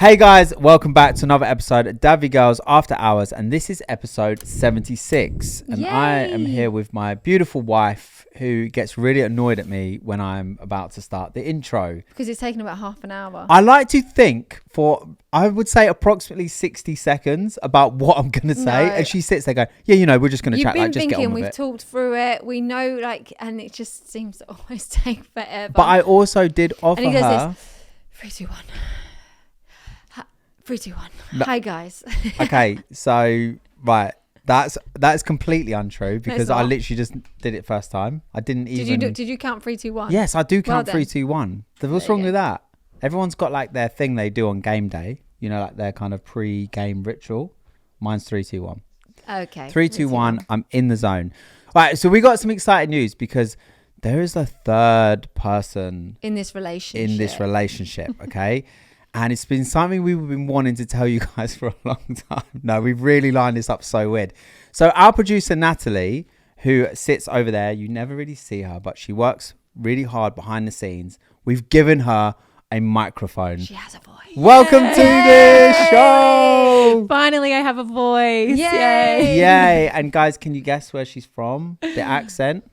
Hey guys, welcome back to another episode of DadVGirls After Hours, and this is episode 76. And Yay. I am here with my beautiful wife, who gets really annoyed at me when I'm about to start the intro. Because it's taken about half an hour. I like to think for, I would say, approximately 60 seconds about what I'm going to say. No. And she sits there going, yeah, you know, we're just going to chat, like, just get on with we've it. talked through it. We know, like, and it just seems to always take forever. But I also did offer and he goes her... this, 3, 2, 1. 3, 2, 1. No. Hi, guys. Okay, so, right. That's completely untrue because I literally just did it first time. I didn't even... Did you count 3, 2, 1? Yes, I do count Well 3, 2, 1. What's wrong with that? Everyone's got like their thing they do on game day. You know, like their kind of pre-game ritual. Mine's 3, 2, 1. Okay. 3, 2, 1. I'm in the zone. Right, so we got some exciting news because there is a third person in this relationship. Okay? And it's been something we've been wanting to tell you guys for a long time. No, we've really lined this up so weird. So our producer, Natalie, who sits over there, you never really see her, but she works really hard behind the scenes. We've given her a microphone. She has a voice. Welcome to the show. Finally, I have a voice. Yay. Yay. And guys, can you guess where she's from? The accent?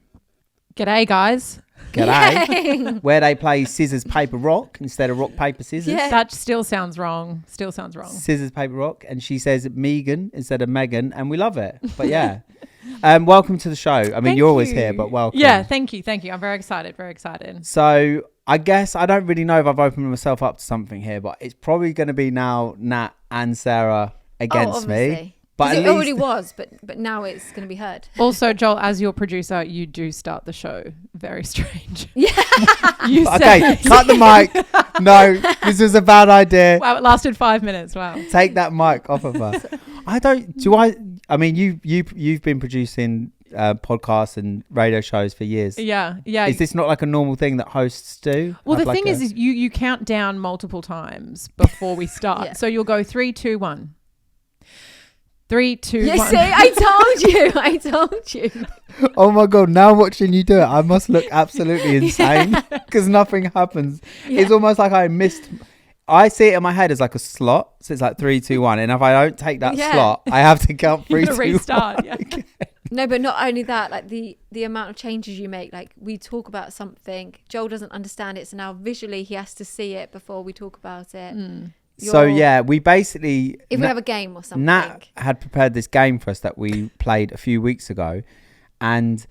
G'day, guys. G'day. Where they play scissors, paper, rock instead of rock, paper, scissors. Yeah. That still sounds wrong. Scissors, paper, rock. And she says Megan instead of Megan. And we love it. But yeah. Welcome to the show. I mean, Thank you're always you. here, but welcome. Yeah, thank you. I'm very excited. So I guess I don't really know if I've opened myself up to something here, but it's probably going to be now Nat and Sarah against me. But But it already was, but now it's going to be heard. Also, Joel, as your producer, you do start the show very strange. Yeah. You Okay, said- cut the mic. No, this was a bad idea. Wow, it lasted 5 minutes. Wow. Take that mic off of her. I mean, you've been producing podcasts and radio shows for years. Yeah. Is this not like a normal thing that hosts do? Well, Have the like thing is you count down multiple times before we start. Yeah. So you'll go 3, 2, 1. 3, 2, You 1. see, I told you. Oh my God, now watching you do it, I must look absolutely insane because nothing happens. Yeah. It's almost like I see it in my head as like a slot. So it's like 3, 2, 1. And if I don't take that slot, I have to count 3, 2, 1. Restart. Yeah. No, but not only that, like the amount of changes you make, like we talk about something, Joel doesn't understand it. So now visually he has to see it before we talk about it. So yeah, we basically... If we have a game or something. Nat had prepared this game for us that we played a few weeks ago. And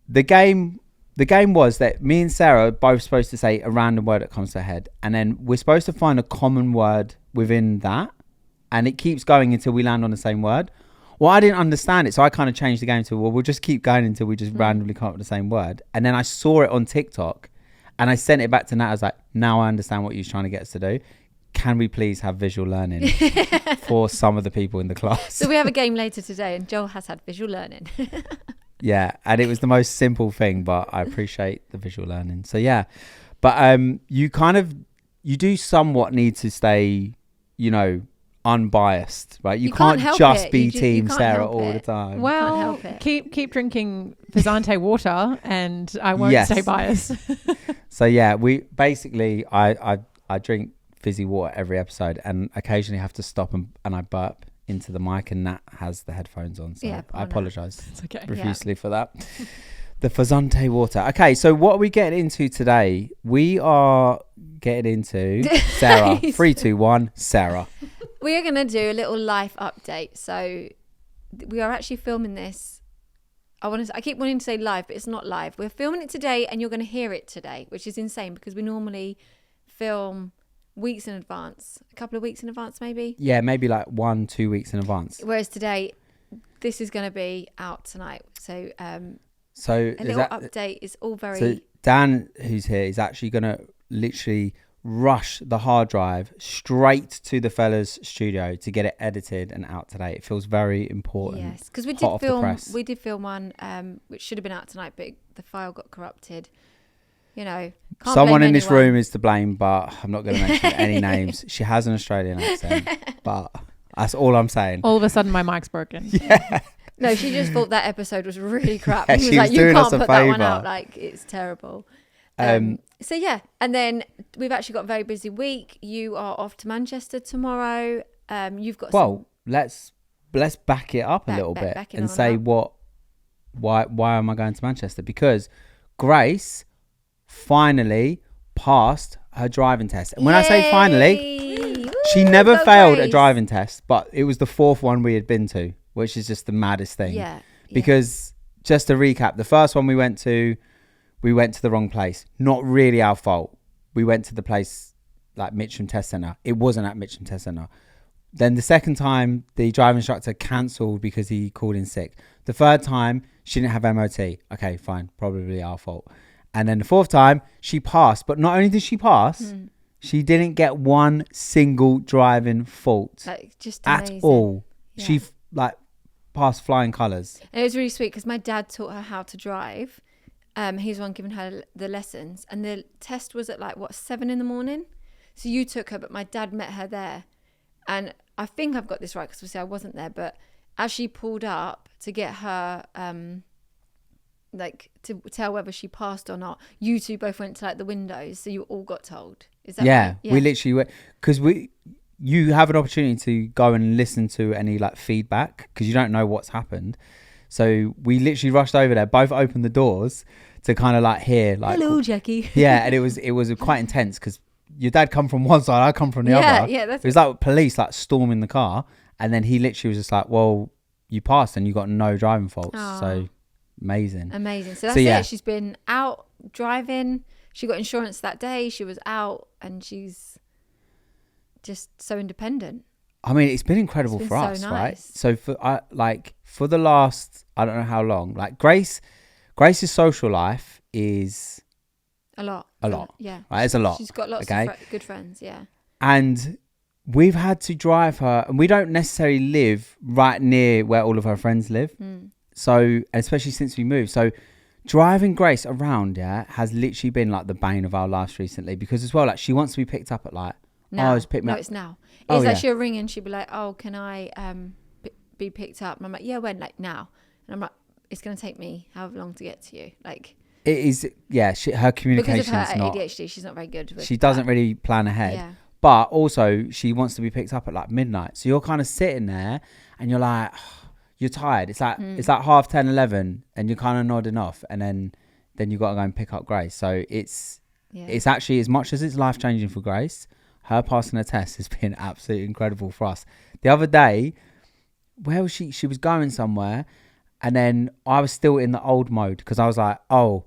the game was that me and Sarah are both supposed to say a random word that comes to our head. And then we're supposed to find a common word within that. And it keeps going until we land on the same word. Well, I didn't understand it. So I kind of changed the game to, well, we'll just keep going until we just randomly come up with the same word. And then I saw it on TikTok and I sent it back to Nat. I was like, now I understand what you're trying to get us to do. Can we please have visual learning for some of the people in the class? So we have a game later today and Joel has had visual learning. Yeah, and it was the most simple thing, but I appreciate the visual learning. So yeah, but you do somewhat need to stay, unbiased, right? You can't just be Team Sarah all the time. Well, keep drinking Fizante water and I won't stay biased. So yeah, I drink fizzy water every episode and occasionally have to stop and I burp into the mic and Nat has the headphones on. So yeah, I apologise profusely for that. The Fizante water. Okay, so what are we getting into today? We are getting into Sarah. 3, 2, 1, Sarah. We are going to do a little life update. So we are actually filming this. I keep wanting to say live, but it's not live. We're filming it today and you're going to hear it today, which is insane because we normally film weeks in advance, a couple of weeks in advance maybe. Yeah, maybe like 1-2 weeks in advance. Whereas today, this is going to be out tonight. So a little update is all very... So Dan, who's here, is actually going to literally rush the hard drive straight to the fella's studio to get it edited and out today. It feels very important. Yes, because we did film one which should have been out tonight, but the file got corrupted. Someone in this room is to blame, but I'm not going to mention any names. She has an Australian accent, but that's all I'm saying. All of a sudden, my mic's broken. Yeah. No, she just thought that episode was really crap. Yeah, He was she like, was you doing can't us a put that one favour. out. Like, it's terrible. So yeah, and then we've actually got a very busy week. You are off to Manchester tomorrow. You've got Well, let's back it up a little bit and say why am I going to Manchester? Because Grace finally passed her driving test. And when I say finally, she never failed a driving test, but it was the 4th one we had been to, which is just the maddest thing. Yeah. Because just to recap, the first one we went to the wrong place. Not really our fault. We went to the place like Mitcham Test Centre. It wasn't at Mitcham Test Centre. Then the second time, the driving instructor cancelled because he called in sick. The third time, she didn't have MOT. Okay, fine. Probably our fault. And then the 4th time, she passed. But not only did she pass, she didn't get one single driving fault. Like, just at amazing. all. Yeah. She passed flying colours. And it was really sweet because my dad taught her how to drive. He's the one giving her the lessons. And the test was at 7 a.m? So you took her, but my dad met her there. And I think I've got this right because obviously I wasn't there. But as she pulled up to get her, to tell whether she passed or not, you two both went to the windows. So you all got told. Is that right? Yeah, we literally went because you have an opportunity to go and listen to any feedback because you don't know what's happened. So we literally rushed over there, both opened the doors to kind of hear hello, Jackie. Yeah, and it was quite intense because your dad come from one side, I come from the other. Yeah, it was like police storming the car, and then he literally was just like, "Well, you passed and you got no driving faults." Aww. So amazing. So that's it. She's been out driving. She got insurance that day. She was out, and she's just so independent. I mean, it's been incredible for us, nice. Right? So for the last, I don't know how long, Grace's social life is a lot. Yeah. Right? It's a lot. She's got lots of good friends. Yeah. And we've had to drive her, and we don't necessarily live right near where all of her friends live. So, especially since we moved. So driving Grace around, has literally been the bane of our lives recently because as well, she wants to be picked up at now. Pick me up. It's now. It's she'll ring and she'll be like, "Oh, can I be picked up?" And I'm like, "Yeah, when?" Now. And I'm like, "It's going to take me however long to get to you." It is, her communication's because of her not... ADHD, she's not very good with She doesn't really plan ahead. Yeah. But also, she wants to be picked up at midnight. So you're kind of sitting there and you're like, you're tired. It's it's 10:30, 11, and you're kind of nodding off. And then you got to go and pick up Grace. So it's actually, as much as it's life-changing for Grace, her passing a test has been absolutely incredible for us. The other day, where was she? She was going somewhere, and then I was still in the old mode because I was like, "Oh,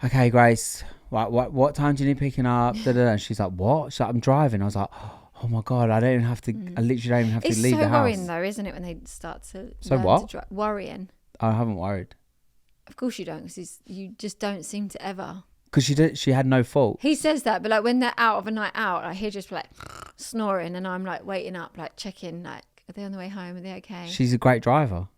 okay, Grace, what time do you need picking up?" And she's like, "What?" She's like, "I'm driving." I was like, "Oh my god, I don't even have to. I literally don't even have to leave the house." It's so worrying, though, isn't it, when they start to worrying? I haven't worried. Of course you don't, because you just don't seem to ever. Because she had no fault. He says that, but when they're out of a night out, he'll just be snoring, and I'm waiting up, checking, are they on the way home? Are they okay? She's a great driver.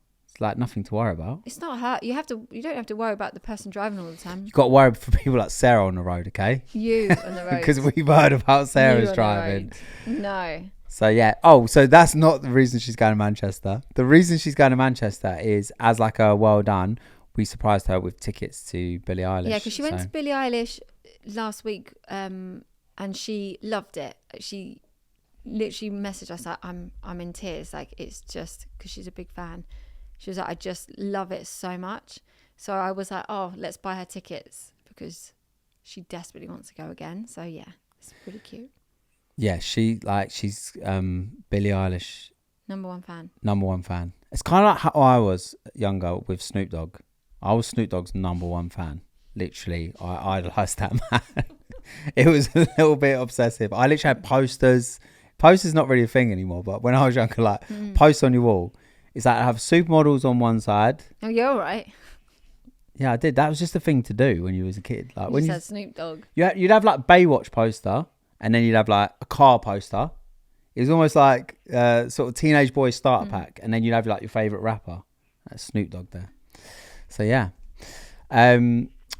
It's nothing to worry about. It's not her. You don't have to worry about the person driving all the time. You got to worry for people like Sarah on the road, okay? You on the road. Because we've heard about Sarah's driving. No. So yeah. Oh, so that's not the reason she's going to Manchester. The reason she's going to Manchester is as a well done. We surprised her with tickets to Billie Eilish. Yeah, because she went to Billie Eilish last week, and she loved it. She literally messaged us I'm in tears. It's just because she's a big fan. She was like, "I just love it so much." So I was like, "Oh, let's buy her tickets," because she desperately wants to go again. So yeah, it's pretty cute. Yeah, she's Billie Eilish Number one fan. It's kind of like how I was younger with Snoop Dogg. I was Snoop Dogg's number one fan. Literally, I idolised that man. It was a little bit obsessive. I literally had posters. Posters not really a thing anymore, but when I was younger, posts on your wall. It's I have supermodels on one side. Oh, you're all right. Yeah, I did. That was just a thing to do when you was a kid. When you said Snoop Dogg. You'd have Baywatch poster, and then you'd have a car poster. It was almost sort of teenage boy starter pack, and then you'd have your favourite rapper. That's Snoop Dogg there. So yeah.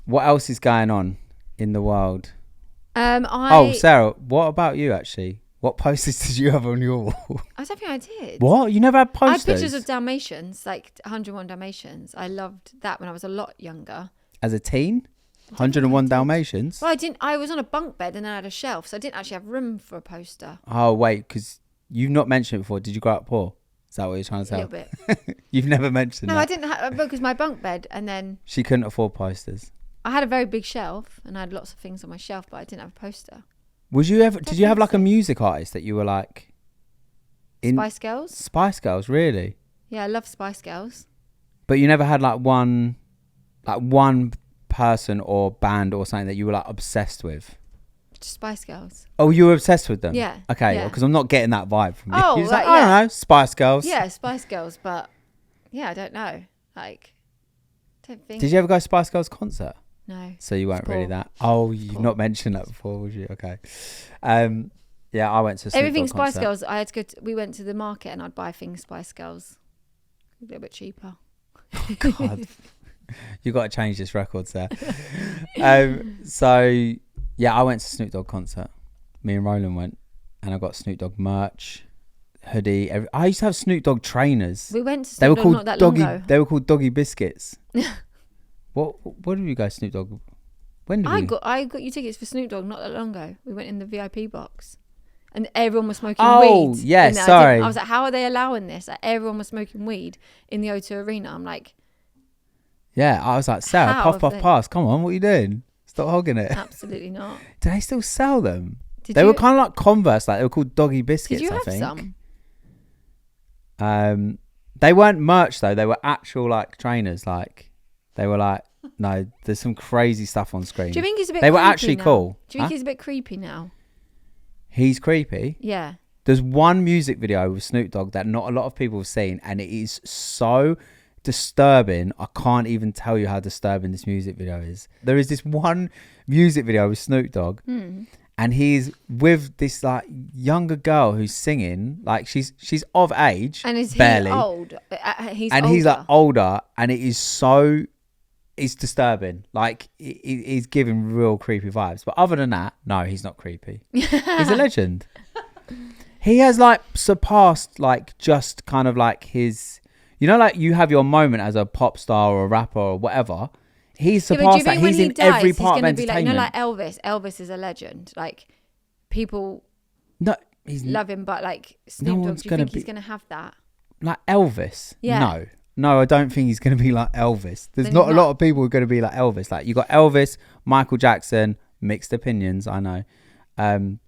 What else is going on in the world? Sarah, what about you actually? What posters did you have on your wall? I don't think I did. What? You never had posters? I had pictures of Dalmatians, 101 Dalmatians. I loved that when I was a lot younger. As a teen? 101 Dalmatians. Well, I didn't. I was on a bunk bed and then I had a shelf, so I didn't actually have room for a poster. Oh wait, because you've not mentioned it before. Did you grow up poor? Is that what you're trying to say? A little bit. You've never mentioned No, that. I didn't have because my bunk bed, and then She couldn't afford posters. I had a very big shelf and I had lots of things on my shelf, but I didn't have a poster. Was you ever? Did you have like a music artist that you were like? Spice Girls. Spice Girls, really? Yeah, I love Spice Girls. But you never had like one person or band or something that you were like obsessed with. Just Spice Girls. Oh, you were obsessed with them? Yeah. Okay, because I'm not getting that vibe from you. Oh, You're just like, yeah. I don't know, Spice Girls. Yeah, Spice Girls, but yeah, I don't know. Like, don't think. Did you ever go to Spice Girls concert? No. So you weren't It's really poor. that. Oh, you've not mentioned that before, would you? Okay. Yeah, I went to a Snoop Everything Dogg Spice concert. Girls. I had to go. We went to the market and I'd buy things Spice Girls, a little bit cheaper. God, you got to change this record, sir. So yeah, I went to Snoop Dogg concert. Me and Roland went, and I got Snoop Dogg merch, hoodie. I used to have Snoop Dogg trainers. We went to They were Snoop Dogg called not that Doggy. long ago. They were called Doggy Biscuits. What did you go Snoop Dogg? When did we? I got you tickets for Snoop Dogg not that long ago. We went in the VIP box, and everyone was smoking Oh, weed. yeah, in there. sorry. I was like, how are they allowing this? Like, everyone was smoking weed in the O2 Arena. I'm like, Yeah, I was like, Sarah, How puff, have puff, they- pass. Come on, what are you doing? Stop hogging it. absolutely not. Do they still sell them? Did They you, were kind of like Converse, like they were called Doggy Biscuits. Did you I have think. some? They weren't merch though. They were actual like trainers. Like they were like, no, there's some crazy stuff on screen. Do you think he's a bit? They were creepy actually now? cool. Do you think Huh? he's a bit creepy now? He's creepy. Yeah. There's one music video with Snoop Dogg that not a lot of people have seen, and it is so disturbing. I can't even tell you how disturbing this music video is. There is this one music video with Snoop Dogg, and he's with this like younger girl who's singing. Like she's of age, And is he barely, old? He's and older. he's like older, and it is so. It's disturbing. Like he's giving real creepy vibes. But other than that, no, he's not creepy. He's a legend. He has like surpassed like just kind of like his, you know, like you have your moment as a pop star or a rapper or whatever. He's Yeah, but do you surpassed that. think when He's he in dies, every he's part of gonna be like, you entertainment. know, like Elvis. Elvis is a legend. Like people No, he's love him, but like Snoop Dogg, one's do you gonna think he's be- gonna have that? like Elvis. Yeah. No, I don't think he's going to be like Elvis. There's Then not he's a not. lot of people who are going to be like Elvis. Like you got Elvis, Michael Jackson, mixed opinions, I know.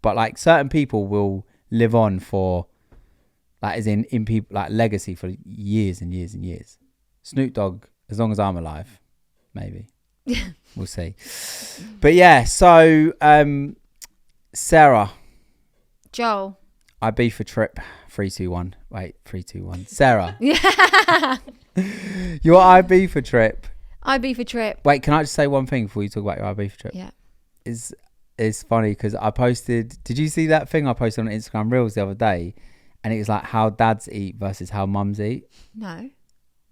But like certain people will live on for, like as in people, like legacy for years and years and years. Snoop Dogg, as long as I'm alive, maybe. We'll see. But yeah, so Sarah, Joel. Ibiza trip, 3, 2, 1. Wait, 3, 2, 1. Sarah. Yeah. Your Ibiza trip. IB for trip. Wait, can I just say one thing before you talk about your Ibiza trip? Yeah. It's funny because I posted. Did you see that thing I posted on Instagram Reels the other day? And it was like how dads eat versus how mums eat. No.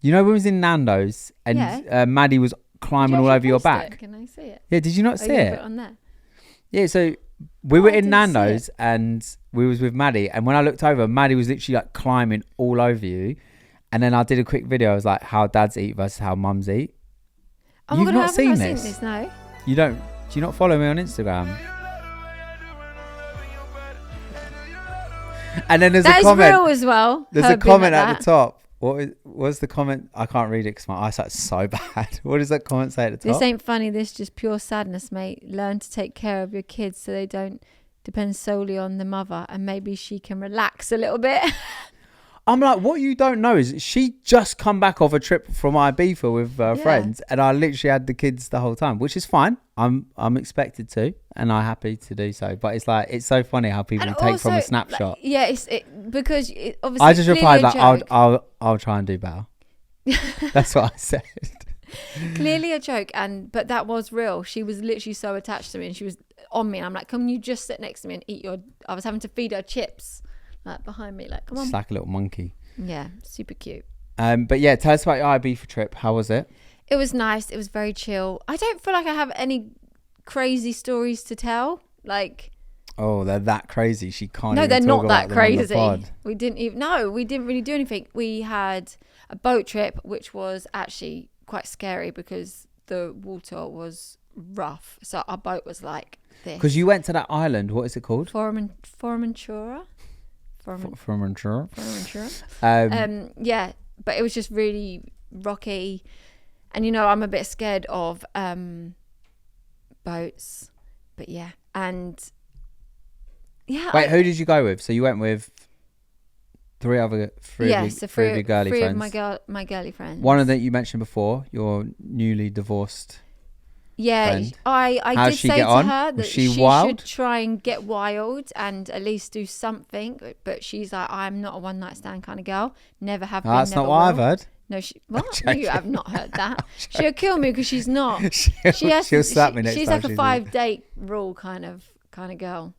You know when we was in Nando's and Yeah. Maddie was climbing all over your back. Can I see it? Yeah, did you not Oh, see you it? put it on there. Yeah, so we were I in didn't see Nando's and we was with Maddie, and when I looked over, Maddie was literally like climbing all over you. And then I did a quick video. I was like, how dads eat versus how mums eat. Oh my You've God, not I haven't seen seen this? this. No. You don't? Do you not follow me on Instagram? And then there's That a is comment. real as well. There's her a being comment like at that. the top. What's the comment? I can't read it because my eyesight's so bad. What does that comment say at the top? This ain't funny. This just pure sadness, mate. Learn to take care of your kids so they don't depend solely on the mother, and maybe she can relax a little bit. I'm like, what you don't know is she just come back off a trip from Ibiza with friends, and I literally had the kids the whole time, which is fine. I'm expected to, and I'm happy to do so. But it's like it's so funny how people And take from a also, snapshot. like, yeah, because obviously I just clearly replied a like, joke. I'll try and do better. That's what I said. Clearly a joke, but that was real. She was literally so attached to me, and she was on me, and I'm like, can you just sit next to me and eat your... I was having to feed her chips like behind me, like, come on. It's like a little monkey. Yeah, super cute. But yeah, tell us about your Ibiza trip. How was it? It was nice. It was very chill. I don't feel like I have any crazy stories to tell. Like, Oh, they're that crazy. She can't. no, even they're talk not that about them on the crazy. pod. We didn't really do anything. We had a boat trip, which was actually quite scary because the water was rough. So our boat was like this. Because you went to that island. What is it called? Formentura. Formentura. Yeah, but it was just really rocky, and I'm a bit scared of boats. But yeah, and yeah. Wait, who did you go with? So you went with three of your girly friends. Three of my girly friends. One of them you mentioned before, your newly divorced. Yeah, friend. I did say to her that she wild? should try and get wild and at least do something. But she's like, I'm not a one night stand kind of girl. Never have been. That's never not what I've will. heard. No, you have not heard that. She'll kill me because she's not. She'll slap me next time. She's like a 5-date rule kind of girl.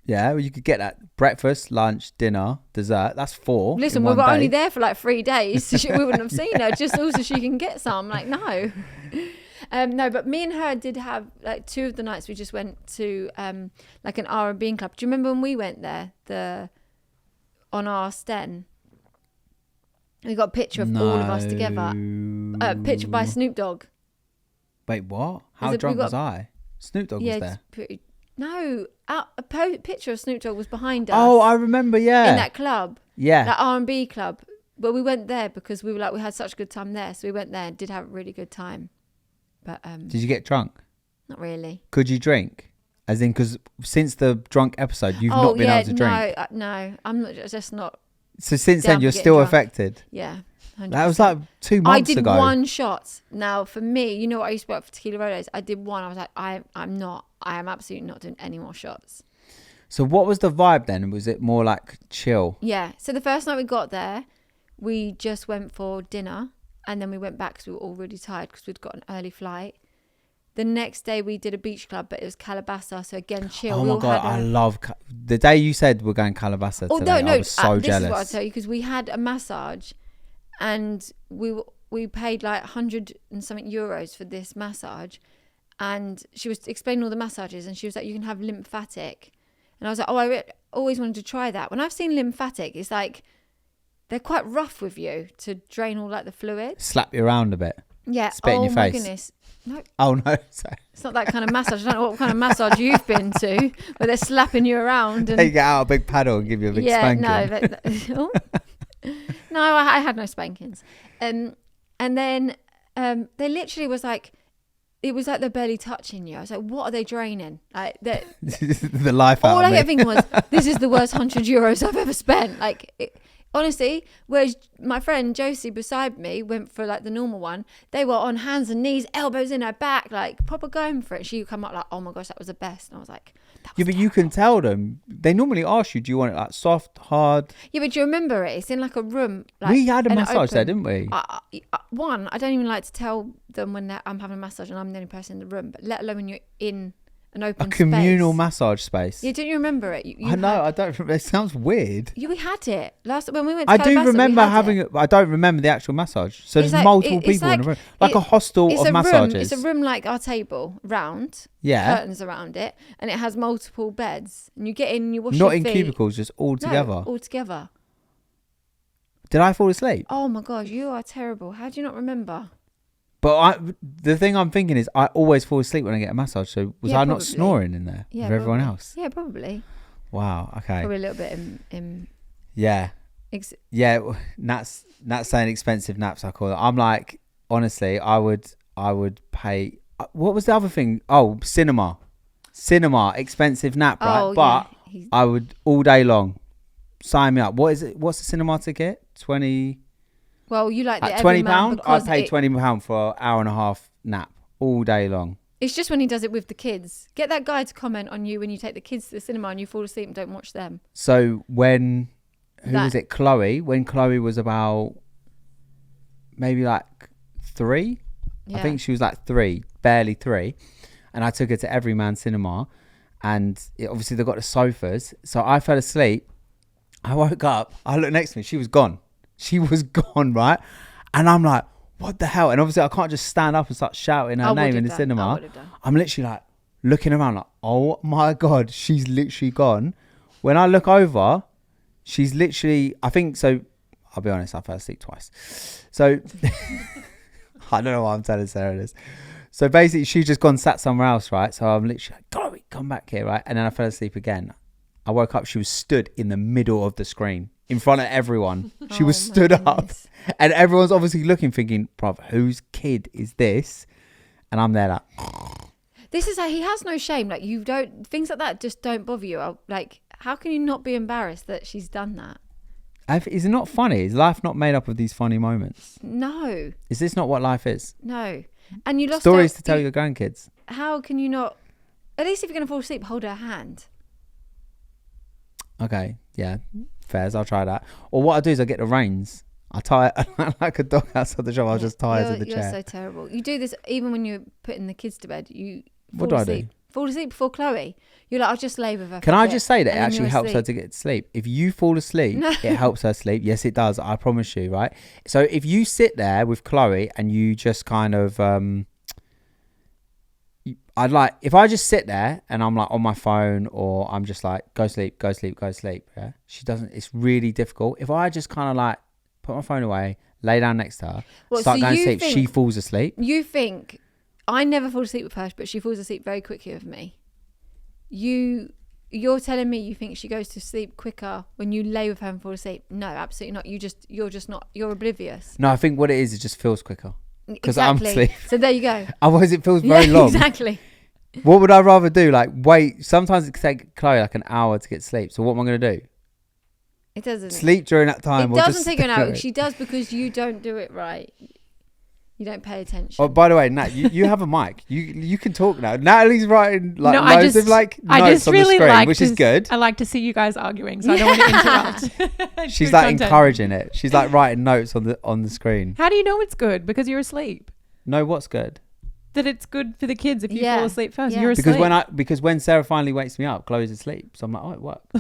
Yeah, well, you could get that breakfast, lunch, dinner, dessert. That's 4. Listen, we were only there for like 3 days. So we wouldn't have seen her. Just also she can get some. Like, no. No, but me and her did have like 2 of the nights we just went to like an R&B club. Do you remember when we went there? On our Sten. We got a picture of all of us together. A picture by Snoop Dogg. Wait, what? How drunk was I? Snoop Dogg was there. No, a picture of Snoop Dogg was behind us. Oh, I remember, yeah. In that club. Yeah. That R&B club. But we went there because we had such a good time there. So we went there and did have a really good time. But did you get drunk? Not really. Could you drink? As in, because since the drunk episode, you've not been able to drink. No, I'm not. Just not. So since then, you're still drunk. affected. Yeah, 100%. That was like 2 months ago. I did 1 shot. Now, for me, I used to work for Tequila Rolos. I did 1. I was like, I am absolutely not doing any more shots. So what was the vibe then? Was it more like chill? Yeah. So the first night we got there, we just went for dinner, and then we went back because we were all really tired because we'd got an early flight. The next day we did a beach club, but it was Calabasa, so again chill. Oh my god, I love the day you said we're going Calabasa today. I was so jealous. This is what I'll tell you, because we had a massage, and we paid like 100 and something euros for this massage, and she was explaining all the massages, and she was like, you can have lymphatic, and I was like, oh, I always wanted to try that. When I've seen lymphatic, it's like they're quite rough with you to drain all like the fluid. Slap you around a bit. Yeah. Spit in your face. Oh my goodness. No. Oh no, sorry. It's not that kind of massage. I don't know what kind of massage you've been to, where they're slapping you around. And they get out a big paddle and give you a big spanking. No, I had no spankings. And then they literally was like, it was like they're barely touching you. I was like, what are they draining? Like the life out all of I me. kept thinking was, this is the worst 100 euros I've ever spent. Like, honestly, whereas my friend Josie beside me went for like the normal one, they were on hands and knees, elbows in her back, like proper going for it. She would come up like, oh my gosh, that was the best. And I was like, that was yeah, but terrible. you can tell them. They normally ask you, do you want it like soft, hard? Yeah, but do you remember it? It's in like a room. Like, We had a massage open. there, didn't we? I don't even like to tell them when I'm having a massage and I'm the only person in the room, but let alone when you're in an open A communal space. massage space. Yeah, don't you remember it? I know, I don't remember. It sounds weird. We had it last when we went to I do Calabasa, remember we had having it. it, but I don't remember the actual massage. So It's there's like- multiple it's people in like- a room. Like a hostel It's of a massages. room. It's a room like our table, round. Yeah. Curtains around it, and it has multiple beds. And you get in, and you wash Not your in feet. cubicles, just all together. No, all together. Did I fall asleep? Oh my god, you are terrible. How do you not remember? But the thing I'm thinking is I always fall asleep when I get a massage. So was Yeah, I not probably. snoring in there with everyone probably. else? Yeah, probably. Wow. Okay. Probably a little bit in Yeah. Yeah. Nat's saying expensive naps. I call it. I'm like, honestly, I would pay. What was the other thing? Oh, cinema, expensive nap, right? Oh, but yeah. I would all day long. Sign me up. What is it? What's the cinema ticket? 20. Well, you like the At every £20, man I'd because pay £20 for an hour and a half nap all day long. it's just when he does it with the kids. Get that guy to comment on you when you take the kids to the cinema and you fall asleep and don't watch them. So who was it? Chloe. When Chloe was about maybe like 3, Yeah. I think she was like 3, barely 3, and I took her to Everyman Cinema, and obviously they got the sofas. So I fell asleep. I woke up. I looked next to me. She was gone. She was gone, right? And I'm like, what the hell? And obviously I can't just stand up and start shouting her name in the cinema. I'm literally like looking around like, oh my God, she's literally gone. When I look over, she's literally, I think, so I'll be honest, I fell asleep twice. So I don't know why I'm telling Sarah this. So basically, she's just gone sat somewhere else, right? So I'm literally like, Chloe, come back here, right? And then I fell asleep again. I woke up. She was stood in the middle of the screen in front of everyone. She was stood up, and everyone's obviously looking, thinking, "Bruv, whose kid is this?" And I'm there like, this is he has no shame. Like you don't things like that just don't bother you. Like how can you not be embarrassed that she's done that? is it not funny? Is life not made up of these funny moments? No. Is this not what life is? No. And you lost stories to tell your grandkids. How can you not? At least if you're going to fall asleep, hold her hand. Okay, yeah, fairs. I'll try that. Or what I do is I get the reins. I tie it like a dog outside the shop. I'll just tie it to the chair. You're so terrible. You do this even when you're putting the kids to bed. You what do asleep. I do? Fall asleep before Chloe. You're like, I'll just lay with her. Can I just say that it actually you're helps her asleep. to get to sleep? If you fall asleep, it helps her sleep. Yes, it does. I promise you, right? So if you sit there with Chloe and you just kind of, I'd like, if I just sit there and I'm like on my phone or I'm just like, go sleep, go sleep, go sleep. Yeah. She doesn't, it's really difficult. If I just kind of like put my phone away, lay down next to her, start going to sleep, she falls asleep. You think, I never fall asleep with her, but she falls asleep very quickly with me. You're telling me you think she goes to sleep quicker when you lay with her and fall asleep? No, absolutely not. You're oblivious. No, I think what it is, it just feels quicker. Because exactly. I'm asleep. So there you go. Otherwise it feels very long. Exactly. What would I rather do? Like wait, sometimes it can take Chloe like an hour to get sleep. So what am I going to do? It doesn't. Sleep during that time. It doesn't take her an hour. She does because you don't do it right. You don't pay attention. Oh, by the way, Nat, you have a mic. You can talk now. Natalie's writing like No, loads of like notes on the screen, which is good. I like to see you guys arguing, so I don't want to interrupt. She's Good like content. encouraging it. She's like writing notes on the screen. How do you know it's good? Because you're asleep. No, what's good? That it's good for the kids if you Yeah. fall asleep first. Yeah. You're asleep. Because when Sarah finally wakes me up, Chloe's asleep. So I'm like, oh, it worked.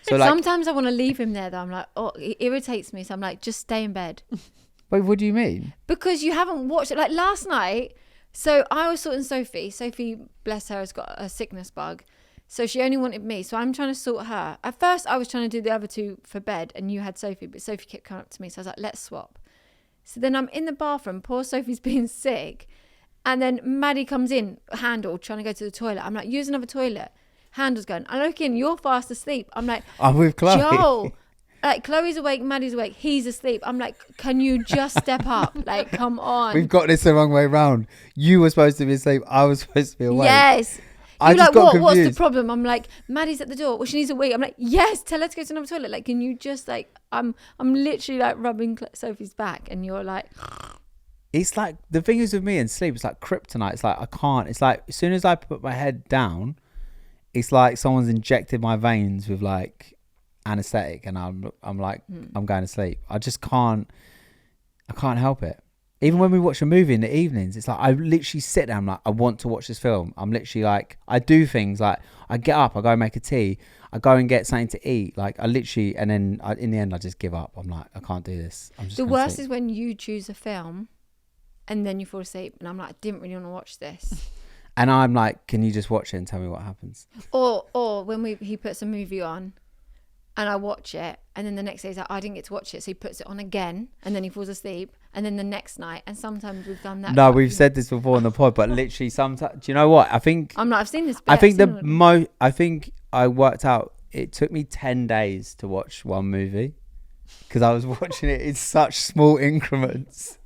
So like, sometimes I want to leave him there though. I'm like, oh, it irritates me. So I'm like, just stay in bed. wait, what do you mean? Because you haven't watched it. Like last night, so I was sorting Sophie. Sophie, bless her, has got a sickness bug. So she only wanted me. So I'm trying to sort her. At first, I was trying to do the other two for bed and you had Sophie, but Sophie kept coming up to me. So I was like, let's swap. So then I'm in the bathroom. Poor Sophie's being sick. And then Maddie comes in, Handle, trying to go to the toilet. I'm like, use another toilet. Handle's going. I look in, you're fast asleep. I'm like, I'm with Chloe. Joel. Like Chloe's awake, Maddie's awake, he's asleep. I'm like, can you just step up? Like, come on. We've got this the wrong way round. You were supposed to be asleep. I was supposed to be awake. Yes. I You're just like, got what? confused. What's the problem? I'm like, Maddie's at the door. Well, she needs a wee. I'm like, yes, tell her to go to another toilet. Like, can you just like, I'm literally like rubbing Sophie's back, and you're like, It's like the thing is with me and sleep. It's like kryptonite. It's like I can't. It's like as soon as I put my head down, it's like someone's injected my veins with like anesthetic, and I'm like I'm going to sleep. I just can't. I can't help it. Even when we watch a movie in the evenings, it's like I literally sit there. I'm like, I want to watch this film. I'm literally like, I do things like I get up, I go make a tea, I go and get something to eat. Like I literally, and then in the end, I just give up. I'm like, I can't do this. I'm just the gonna worst sleep. is when you choose a film, and then you fall asleep, and I'm like, I didn't really want to watch this. And I'm like, can you just watch it and tell me what happens? Or when he puts a movie on, and I watch it, and then the next day he's like, I didn't get to watch it, so he puts it on again, and then he falls asleep, and then the next night, and sometimes we've done that. No, we've said this before in the pod, but literally sometimes, do you know what? I think I'm not. I've seen this. I think I think I worked out. It took me 10 days to watch one movie because I was watching it in such small increments.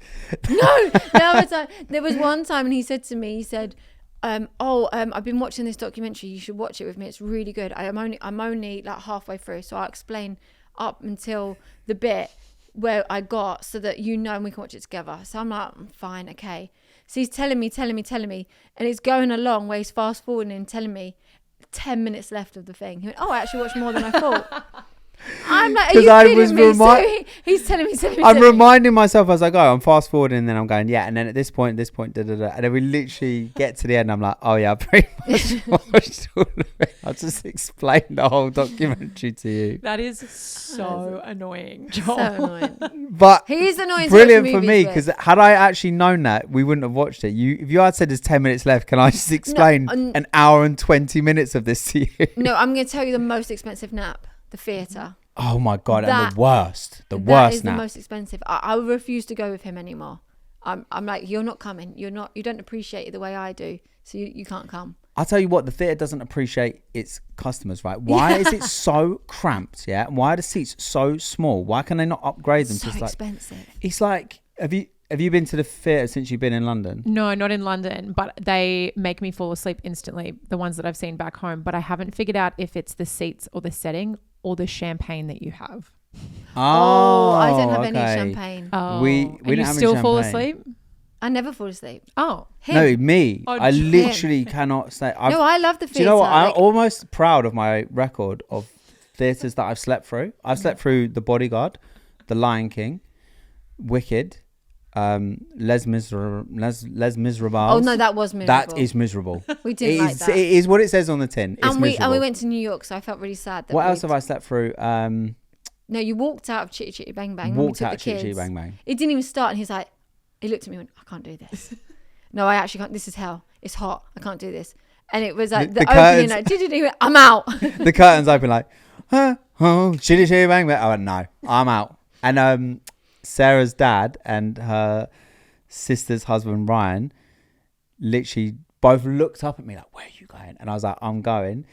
There was one time, and he said to me, he said, I've been watching this documentary. You should watch it with me. It's really good. I'm only like halfway through, so I'll explain up until the bit where I got so that you know and we can watch it together. So I'm like, fine, okay. So he's telling me, and it's going along where he's fast forwarding and telling me 10 minutes left of the thing. He went, I actually watched more than I thought. I'm like, are you kidding me? So he's telling me. I'm reminding myself as I go. I'm fast forwarding and then I'm going, yeah. And then at this point, da, da, da. And then we literally get to the end. I'm like, oh yeah, I pretty much watched all of it. I'll just explain the whole documentary to you. That is so annoying, Joel. So annoying. But he's annoying. Brilliant for me because had I actually known that, we wouldn't have watched it. If you had said there's 10 minutes left, can I just explain an hour and 20 minutes of this to you? No, I'm going to tell you the most expensive nap. The theatre. Oh my God, and the worst That is nap. the most expensive. I refuse to go with him anymore. I'm like, you're not coming. You don't appreciate it the way I do. So you can't come. I'll tell you what, the theatre doesn't appreciate its customers, right? Why is it so cramped, yeah? And why are the seats so small? Why can they not upgrade them? So to expensive. It's like, have you been to the theatre since you've been in London? No, not in London, but they make me fall asleep instantly, the ones that I've seen back home. But I haven't figured out if it's the seats or the setting or the champagne that you have. Oh, I don't have any okay. champagne. Oh, We and don't you have any still fall champagne. asleep? I never fall asleep. Oh, Him. No, me. Oh, I him. literally cannot say. No, I love the theatre. Do you know what? I'm like- almost proud of my record of theatres that I've slept through. I've slept through The Bodyguard, The Lion King, Wicked, Les Miserables. Oh no, that was miserable. That is miserable. We didn't like that. It is what it says on the tin. It's and we miserable. went to New York, so I felt really sad. That What else have I slept through? No, you walked out of Chitty Chitty Bang Bang. when we Walked took out the of Chitty Chitty kids. Bang Bang. It didn't even start, and he looked at me and went, I can't do this. No, I actually can't. This is hell. It's hot. I can't do this. And it was like the opening. Like, he went, I'm out. The curtains open like, oh, Chitty Chitty Bang Bang. I went, no, I'm out. And Sarah's dad and her sister's husband Ryan literally both looked up at me like, where are you going? And I was like, I'm going.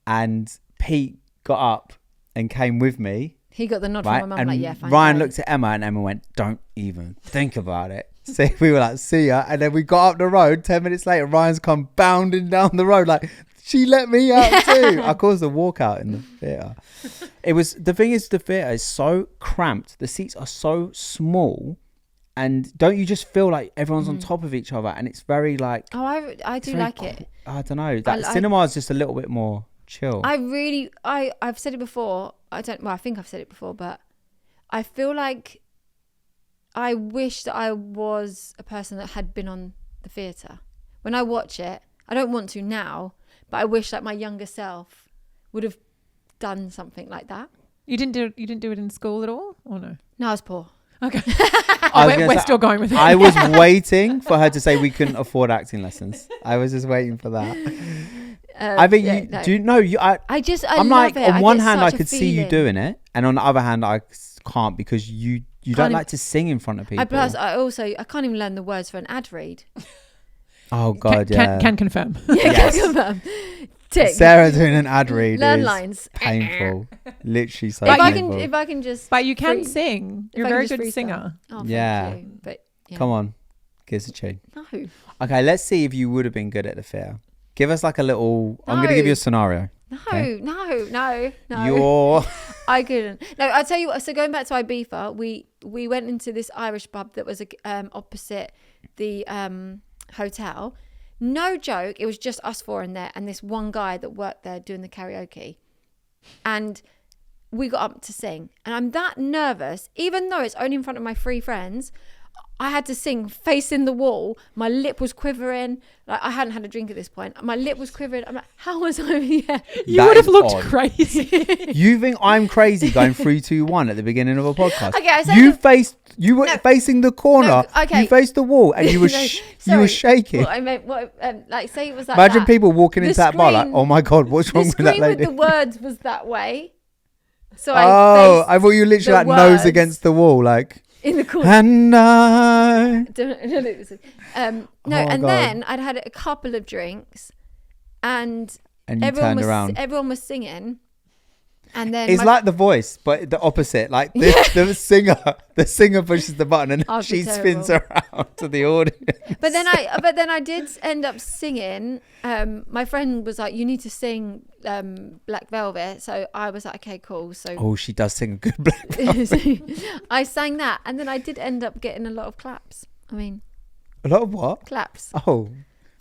And Pete got up and came with me. He got the nod Right? from my mum. And Like, yeah, fine. Ryan go. looked at Emma and Emma went, don't even think about it. So we were like, see ya. And then we got up the road. 10 minutes later, Ryan's come bounding down the road like, she let me out too. I caused a walkout in the theatre. The thing is, the theatre is so cramped. The seats are so small. And don't you just feel like everyone's on top of each other? And it's very like... Oh, I do like it. I don't know. That cinema is just a little bit more chill. I've said it before. I think I've said it before, but I feel like I wish that I was a person that had been on the theatre. When I watch it, I don't want to now, but I wish like my younger self would have done something like that. you didn't do it in school at all, or no? No, I was poor. Okay. We're We're still going with it. I was waiting for her to say we couldn't afford acting lessons. I was just waiting for that. I think yeah, you no. do. No, you. I I'm like, love it. on one get hand, I such a could see you feeling. doing it, and on the other hand, I can't because you don't Can't like to sing in front of people. Plus, I can't even learn the words for an ad read. Oh God, yeah. Can confirm. Yes. Tick. Sarah doing an ad read Learn is lines. painful. Literally so If painful. I can just. But you can free- sing. if You're I a can very just good freestyle. singer. Oh, thank Yeah. you. But yeah. Come on, give us a tune. No. Okay, let's see if you would have been good at the theatre. Give us like a little. I'm going to give No. you a scenario. No, Okay. no. You're. I couldn't. No, I'll tell you what. So going back to Ibiza, we went into this Irish pub that was opposite the hotel. No joke. It was just us four in there and this one guy that worked there doing the karaoke. And we got up to sing. And I'm that nervous, even though it's only in front of my three friends. I had to sing facing the wall. My lip was quivering. Like I hadn't had a drink at this point. My lip was quivering. I'm like, how was I here? You That would have is looked odd. crazy. You think I'm crazy going 3, 2, 1 at the beginning of a podcast? Okay, I said You were No. facing the corner. No, okay. You faced the wall and you were No, you sorry. were shaking. What I meant, like say it was like Imagine that. people walking The into that bar like, screen- oh my God, what's wrong The with that screen lady? with the words was that way. So Oh, I I thought you literally the like nose words. against the wall, like, in the corner. and I. No, Oh, and God. then I'd had a couple of drinks, and And you everyone turned was around. everyone was singing, and then It's like The Voice, but the opposite. Like the singer pushes the button and I feel she spins terrible. around to the audience. But then I did end up singing. My friend was like, "You need to sing Black Velvet," so I was like, "Okay, cool." So Oh, she does sing a good black. I sang that, and then I did end up getting a lot of claps. I mean, A lot of what? claps. Oh,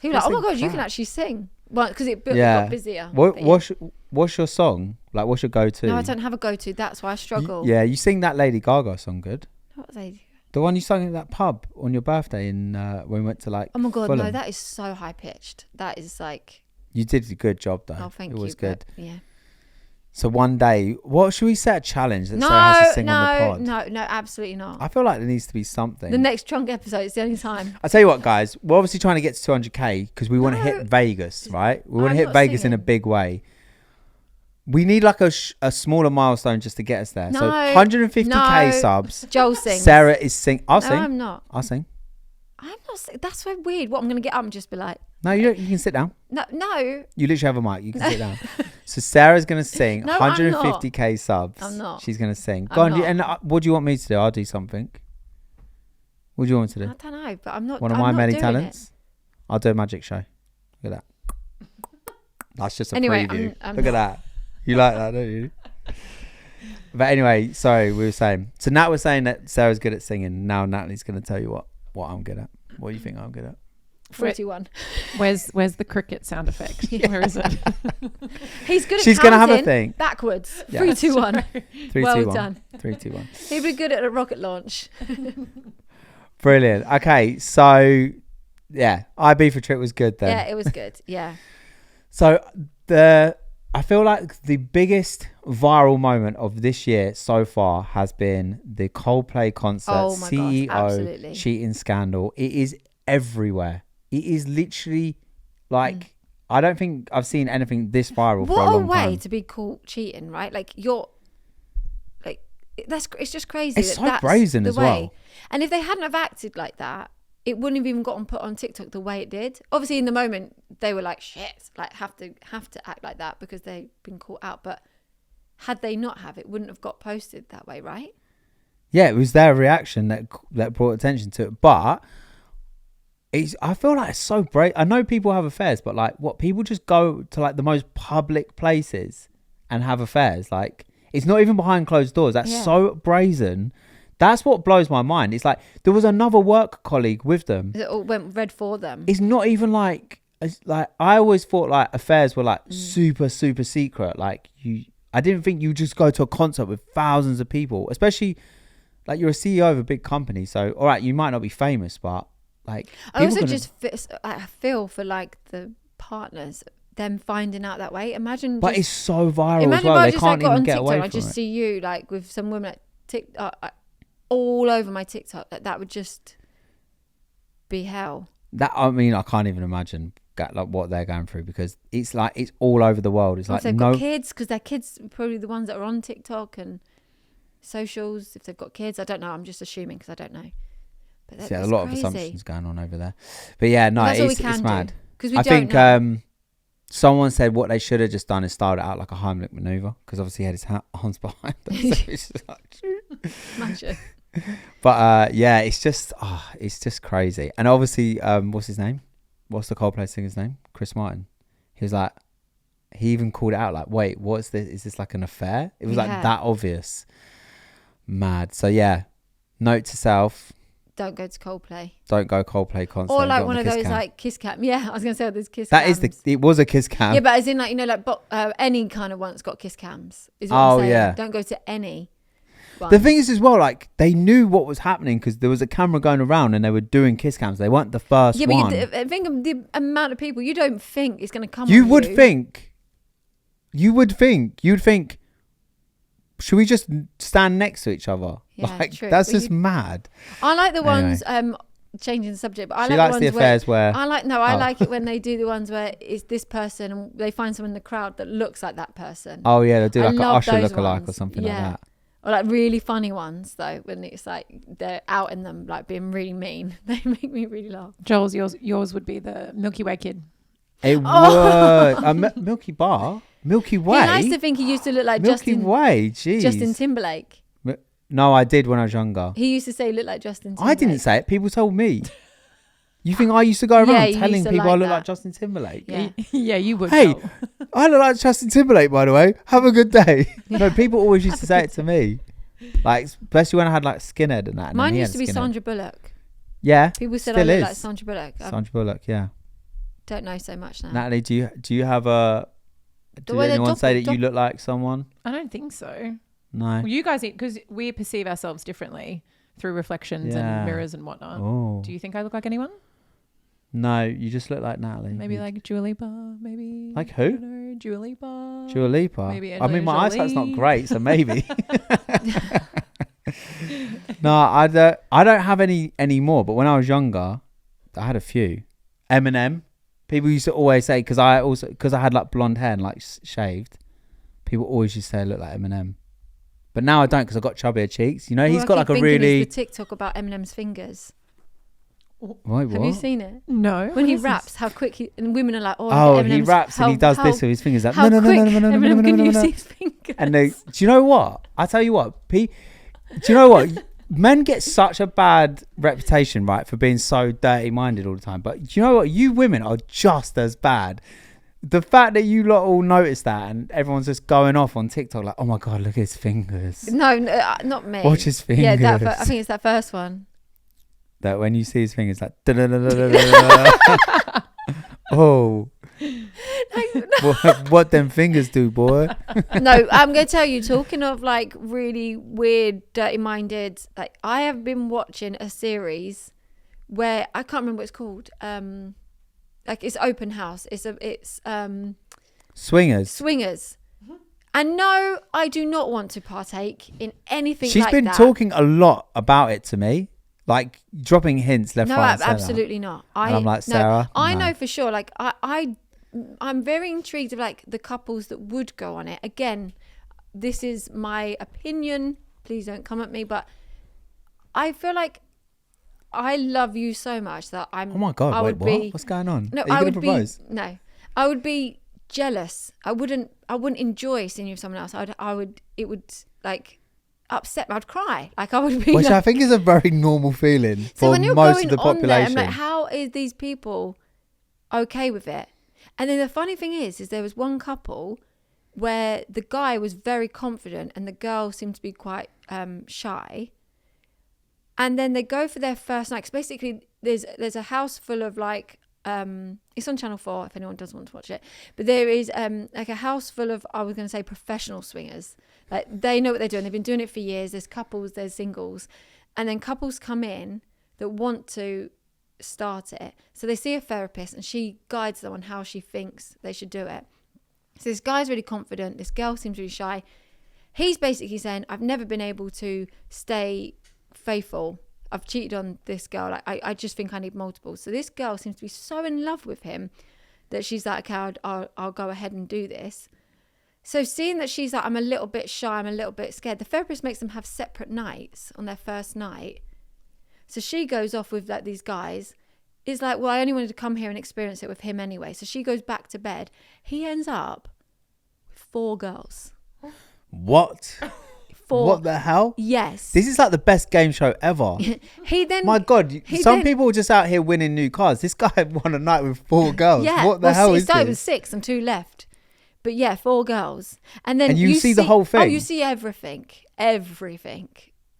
People were like, "Oh my What's god, a you can clap? actually sing!" Well, because it Yeah. got busier. But yeah. What's your song? Like, what's your go-to? No, I don't have a go-to. That's why I struggle. Yeah, you sing that Lady Gaga song good. What was I? The one you sang at that pub on your birthday in when we went to like. Oh my god, Fulham. no, that is so high pitched. That is like, You did a good job though. oh, thank it you. was but good. Yeah. So one day, what should we set a challenge that Sarah has to sing on the pod? No, absolutely not. I feel like there needs to be something. The next trunk episode is the only time. I'll tell you what, guys. We're obviously trying to get to 200k because we want to No. hit Vegas, right? We want to I'm hit not Vegas in a singing. big way. We need like a smaller milestone just to get us there. so No. 150k No. subs. Joel sings. Sarah is sing. I'll No, sing. I'm not. I'll sing. I'm not. That's so weird. What, I'm going to get up and just be like, No, you don't. You can sit down. no. You literally have a mic. You can sit down. So Sarah's going to sing No, I'm 150k subs. I'm not. She's going to sing. I'm Go on. not. And what do you want me to do? I'll do something. What do you want me to do? I don't know, but I'm not. One of I'm my not many doing talents. I'll do a magic show. Look at that. That's just a Anyway, preview. I'm Look at not. that. You like that, don't you? But anyway, sorry, we were saying. So Nat was saying that Sarah's good at singing. Now Natalie's going to tell you what I'm good at. What do you think I'm good at? 3-2-1. Where's the cricket sound effect? Where is it? He's good at She's going to have a counting thing. backwards. Yeah. 3-2-1. 3, Well 2, 1. done. 3, 2, 1. He'd be good at a rocket launch. Brilliant. Okay, so yeah, IB for Trip was good then. Yeah, it was good. Yeah. So I feel like the biggest viral moment of this year so far has been the Coldplay concert Oh my gosh, CEO absolutely. cheating scandal. It is everywhere. It is literally like I don't think I've seen anything this viral for a What a long way time. to be caught cheating, right? Like it's just crazy. It's so that's brazen the as way. well. And if they hadn't have acted like that, it wouldn't have even gotten put on TikTok the way it did. Obviously, in the moment, they were like, shit, like have to act like that because they've been caught out. But had they not have, it wouldn't have got posted that way, right? Yeah, it was their reaction that brought attention to it. But I feel like it's so brave. I know people have affairs, but like what people just go to like the most public places and have affairs. Like it's not even behind closed doors. That's so brazen. That's what blows my mind. It's like there was another work colleague with them. It all went red for them. It's not even like I always thought like affairs were like super secret. Like I didn't think you just go to a concert with thousands of people, especially like you're a CEO of a big company. So all right, you might not be famous, but like I also I feel for like the partners, them finding out that way. Imagine, but it's so viral as imagine well. if I They just can't got even on get TikTok. away I from just it. see you like with some women at TikTok all over my TikTok. That would just be hell. That I mean, I can't even imagine like what they're going through because it's like it's all over the world. It's Or like if they've got kids, because their kids are probably the ones that are on TikTok and socials. If they've got kids, I don't know. I'm just assuming because I don't know. But yeah, a that's lot crazy. of assumptions going on over there. But yeah, no, That's all we it's can mad. because we I don't think know. someone said what they should have just done is styled it out like a Heimlich maneuver because obviously he had his arms behind them. So it's just like, Imagine. but yeah, it's just crazy. And obviously, what's his name? What's the Coldplay singer's name? Chris Martin. He was like, he even called it out like, wait, what's this? Is this like an affair? It was like that obvious. Mad. So yeah, note to self. Don't go to Coldplay. Don't go Coldplay concert. Or like Get on one the of kiss those cam. like kiss cam. Yeah, I was gonna say there's kiss That cams. is it was a kiss cam. Yeah, but as in like, you know, like any kind of one's got kiss cams. Is what Oh, I'm saying. yeah. Don't go to any one. The thing is as well, like they knew what was happening because there was a camera going around and they were doing kiss cams. They weren't the first yeah, one. but I think of the amount of people you don't think is going to come. You on would think. You'd think. Should we just stand next to each other? Yeah, like true. that's But just mad. I like the Anyway. ones. Changing the subject, but I She like likes the the ones affairs where. I like it when they do the ones where it's this person and they find someone in the crowd that looks like that person. Oh yeah, they do I like an love Usher those lookalike or ones. something like that. Or like really funny ones though, when it's like they're out in them like being really mean. They make me really laugh. Joel's, yours would be the Milky Way kid. It would. Milky Bar, Milky Way. He likes to think he used to look like Milky Way. Jeez. Justin Timberlake. No, I did when I was younger. He used to say look like Justin Timberlake. I didn't say it. People told me. You think I used to go around Yeah, you telling used to people like I look that. like Justin Timberlake? Yeah. Yeah, you would. Hey, Joel. I look like Justin Timberlake, by the way. Have a good day. No, people always used to say it to me. Like, especially when I had like skinhead and that. And Mine then he used to had be skinhead. Sandra Bullock. Yeah. People said still I look is. like Sandra Bullock. I Sandra Bullock, yeah. don't know so much now. Natalie, do you have a... Did way they anyone say that doppel- you look like someone? I don't think so. No. Well, you guys, because we perceive ourselves differently through reflections Yeah. and mirrors and whatnot. Oh. Do you think I look like anyone? No, you just look like Natalie. Maybe like Dua Lipa, maybe. Like who? I don't know, Dua Lipa. Dua Lipa. Maybe I mean, my Angelina eyesight's not Jolie. great, so maybe. No, I don't have any more. But when I was younger, I had a few. Eminem. People used to always say because I had like blonde hair and like shaved. People always used to say I look like Eminem. But now I don't because I've got chubbier cheeks. You know, All he's I got keep like a thinking is really. the TikTok about Eminem's fingers. Wait, Have you seen it? No. When he What is raps, how quick and women are like, Oh, he Eminem's- raps and he does this with his fingers. Like, How no, no, quick no, no, no, no, no, Eminem no, can no, use no. his fingers. And do you know what? I tell you what, do you know what? Men get such a bad reputation, right, for being so dirty-minded all the time. But do you know what? You women are just as bad. The fact that you lot all notice that and everyone's just going off on TikTok like, oh my God, look at his fingers. No, not me. Watch his Yeah, fingers. I think it's that first one. That when you see his fingers like, da-da-da-da-da-da-da. Oh. What them fingers do, boy? No, I'm going to tell you, talking of like really weird, dirty-minded, like I have been watching a series where I can't remember what it's called. Like it's open house. It's Swingers. And no, I do not want to partake in anything She's like been that. talking a lot about it to me, like dropping hints left, No, right, and centre. absolutely not. And I'm like, Sarah, I no. know for sure. Like I'm very intrigued of like the couples that would go on it. Again, this is my opinion. Please don't come at me, but I feel like I love you so much that I'm. Oh my God! I Wait, would what? be, What's going on? No, Are you I going would to propose? be. No, I would be jealous. I wouldn't enjoy seeing you with someone else. It would like upset me. I'd cry. Like I would be. Which like, I think is a very normal feeling so for when you're most going of the on there, population. I'm like, how is these people okay with it? And then the funny thing is there was one couple where the guy was very confident and the girl seemed to be quite shy. And then they go for their first night. 'Cause basically, there's a house full of like, it's on Channel 4 if anyone does want to watch it. But there is like a house full of, I was going to say, professional swingers. Like they know what they're doing. They've been doing it for years. There's couples, there's singles. And then couples come in that want to start it. So they see a therapist and she guides them on how she thinks they should do it. So this guy's really confident. This girl seems really shy. He's basically saying, I've never been able to stay faithful. I've cheated on this girl. Like, I just think I need multiple. So this girl seems to be so in love with him that she's like, okay, I'll go ahead and do this. So seeing that she's like, I'm a little bit shy, I'm a little bit scared, the therapist makes them have separate nights on their first night. So she goes off with like these guys. It's like, well, I only wanted to come here and experience it with him anyway. So she goes back to bed. He ends up with 4 girls. What? 4. What the hell? Yes. This is like the best game show ever. He then. My God, some people are just out here winning new cars. This guy won a night with 4 girls. Yeah. What the hell it is started with this? 6 and 2 left. But yeah, 4 girls. And then And you see the whole thing? Oh, you see everything. Everything.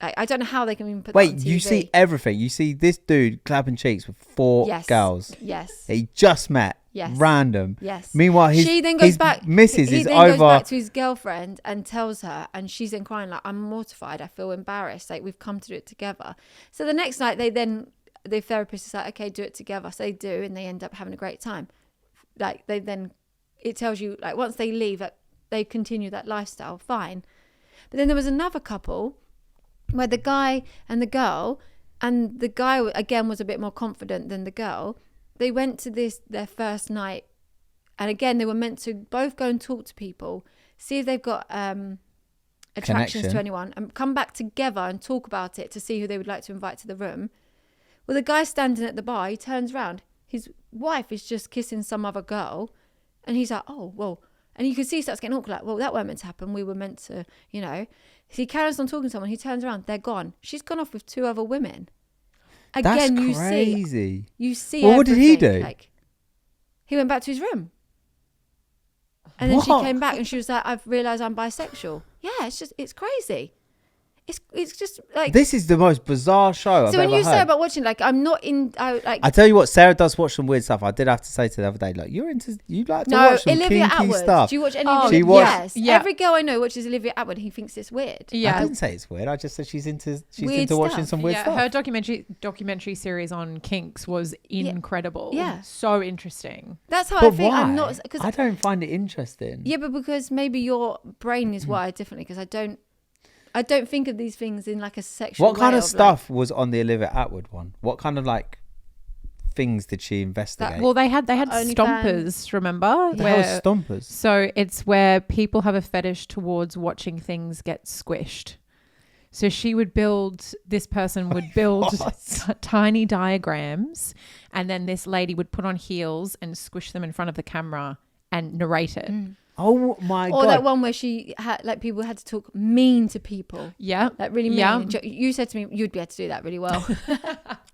I don't know how they can even put that on Wait, TV. you see everything. You see this dude clapping cheeks with 4 girls. Yes. That he just met. Yes. Random. Yes. Meanwhile, she then goes back. Missus he is then over. goes back to his girlfriend and tells her, and she's then crying like, "I'm mortified. I feel embarrassed. Like we've come to do it together." So the next night, the therapist is like, "Okay, do it together." So they do, and they end up having a great time. Like it tells you like once they leave, that they continue that lifestyle, fine. But then there was another couple where the guy and the girl, and the guy again was a bit more confident than the girl. They went to their first night, and again they were meant to both go and talk to people, see if they've got attractions to anyone, and come back together and talk about it to see who they would like to invite to the room. Well, the guy standing at the bar, he turns around, his wife is just kissing some other girl, and he's like, oh well, and you can see he starts getting awkward, like, well, that weren't meant to happen, we were meant to, you know. So he carries on talking to someone, he turns around, they're gone. She's gone off with 2 other women. Again, That's crazy. You see. Well, what did he do? Like, he went back to his room, and then she came back and she was like, "I've realised I'm bisexual." Yeah, it's crazy. It's just like This is the most bizarre show I've so. When ever you say heard. about watching, like, I'm not in. I tell you what, Sarah does watch some weird stuff. I did have to say to her the other day, like, you like to watch some Olivia kinky Atwood. stuff. Do you watch any? Oh, of she it? watched- Yes. Yeah. Every girl I know watches Olivia Atwood. He thinks it's weird. I Yeah. didn't say it's weird. I just said she's into Weird watching stuff. some weird Yeah, stuff. her documentary series on kinks was incredible. Yeah. So interesting. That's how But I think. why? I'm not because I don't find it interesting. yeah, but because maybe your brain is wired differently. Because I don't think of these things in like a sexual What kind way of stuff was on the Olivia Atwood one? What kind of like things did she investigate? Well, they had OnlyFans. stompers, remember? the hell is stompers? So it's where people have a fetish towards watching things get squished. So this person would build tiny diagrams, and then this lady would put on heels and squish them in front of the camera and narrate it. Oh my God. Or that one where she had, like, people had to talk mean to people. Yeah. Like really mean. Yeah. And you said to me, you'd be able to do that really well.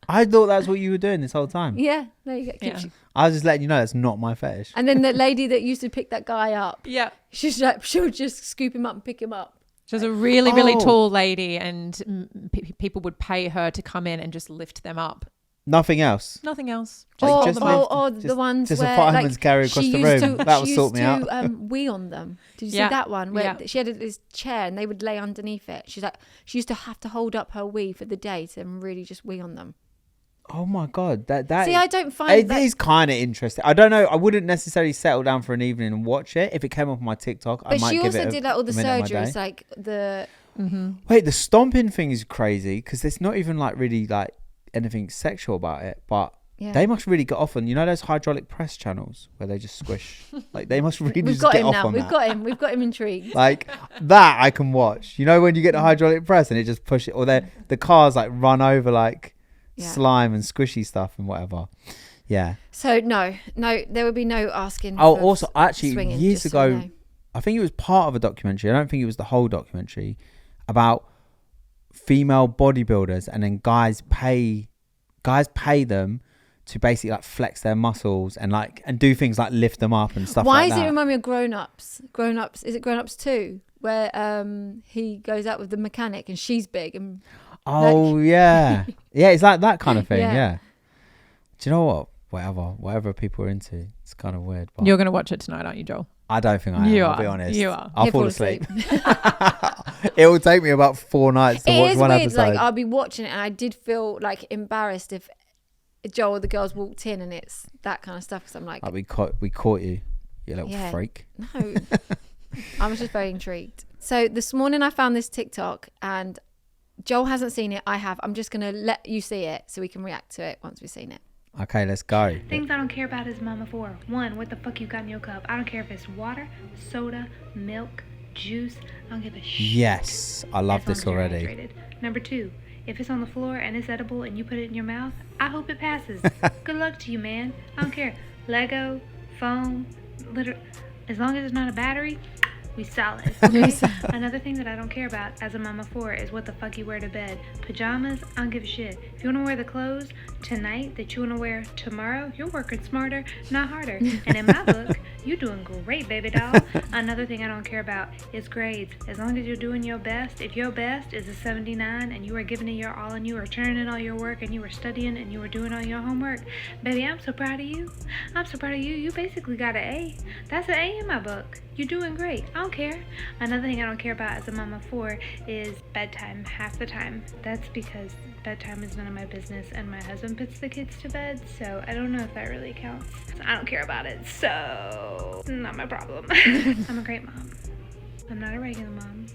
I thought that's what you were doing this whole time. Yeah. There you go. Yeah. I was just letting you know that's not my fetish. And then the lady that used to pick that guy up. Yeah. She's like, she'll just scoop him up and pick him up. She was a really, really tall lady, and people would pay her to come in and just lift them up. Nothing else. Nothing else. Or Just hold them up. or the ones just where a fireman's carry across she the used room. to, That would she sort me used out. to wee on them. Did you see Yeah. that one where Yeah. she had this chair and they would lay underneath it? She's like, she used to have to hold up her wee for the day to really just wee on them. Oh my God. That See, I don't find it that. is kind of interesting. I don't know. I wouldn't necessarily settle down for an evening and watch it. If it came off my TikTok, I But might she give also it did like all the a minute of my surgeries, day. like the. Wait, the stomping thing is crazy because there's not even like really like anything sexual about it, but Yeah. they must really get off on, you know, those hydraulic press channels where they just squish. Like they must really We've just got get him off now. on We've that. got him. We've got him intrigued. Like that I can watch. You know when you get the hydraulic press and it just push it, or the cars like run over like Yeah. slime and squishy stuff and whatever. Yeah. So no, there would be no asking. Oh, for also actually swinging, years just so you ago, know. I think it was part of a documentary. I don't think it was the whole documentary about female bodybuilders, and then guys pay them to basically like flex their muscles and do things like lift them up and stuff Why like does that. it remind me of Grown Ups? Grown Ups, is it Grown Ups 2? Where he goes out with the mechanic and she's big and Oh yeah, yeah. It's like that kind of thing. Yeah. Yeah. Do you know what? Whatever people are into, it's kind of weird. But You're going to watch it tonight, aren't you, Joel? I don't think I am. You I'll are. be honest. You are. I'll He'll fall fall asleep. It will take me about 4 nights to it watch is one weird. episode. Like I'll be watching it and I did feel like embarrassed if Joel or the girls walked in and it's that kind of stuff because I'm like, we caught you, you little Yeah. freak. no. I was just very intrigued. So this morning I found this TikTok and Joel hasn't seen it. I have. I'm just going to let you see it so we can react to it once we've seen it. Okay, let's go. Things I don't care about is Mama 4. 1, what the fuck you got in your cup? I don't care if it's water, soda, milk, juice. I don't give a shit. Yes, I love as long this as you're already. hydrated. Number 2, if it's on the floor and it's edible and you put it in your mouth, I hope it passes. Good luck to you, man. I don't care. Lego, phone, as long as it's not a battery, we solid. Okay? Another thing that I don't care about as a Mama 4 is what the fuck you wear to bed. Pajamas, I don't give a shit. If you want to wear the clothes tonight that you want to wear tomorrow, you're working smarter, not harder. And in my book, you're doing great, baby doll. Another thing I don't care about is grades. As long as you're doing your best, if your best is a 79 and you are giving it your all and you are turning in all your work and you are studying and you are doing all your homework, baby, I'm so proud of you. I'm so proud of you. You basically got an A. That's an A in my book. You're doing great. I don't care. Another thing I don't care about as a Mama 4 is bedtime half the time. That's because bedtime is none of my business and my husband puts the kids to bed, so I don't know if that really counts. I don't care about it, so not my problem. I'm a great mom. I'm not a regular mom.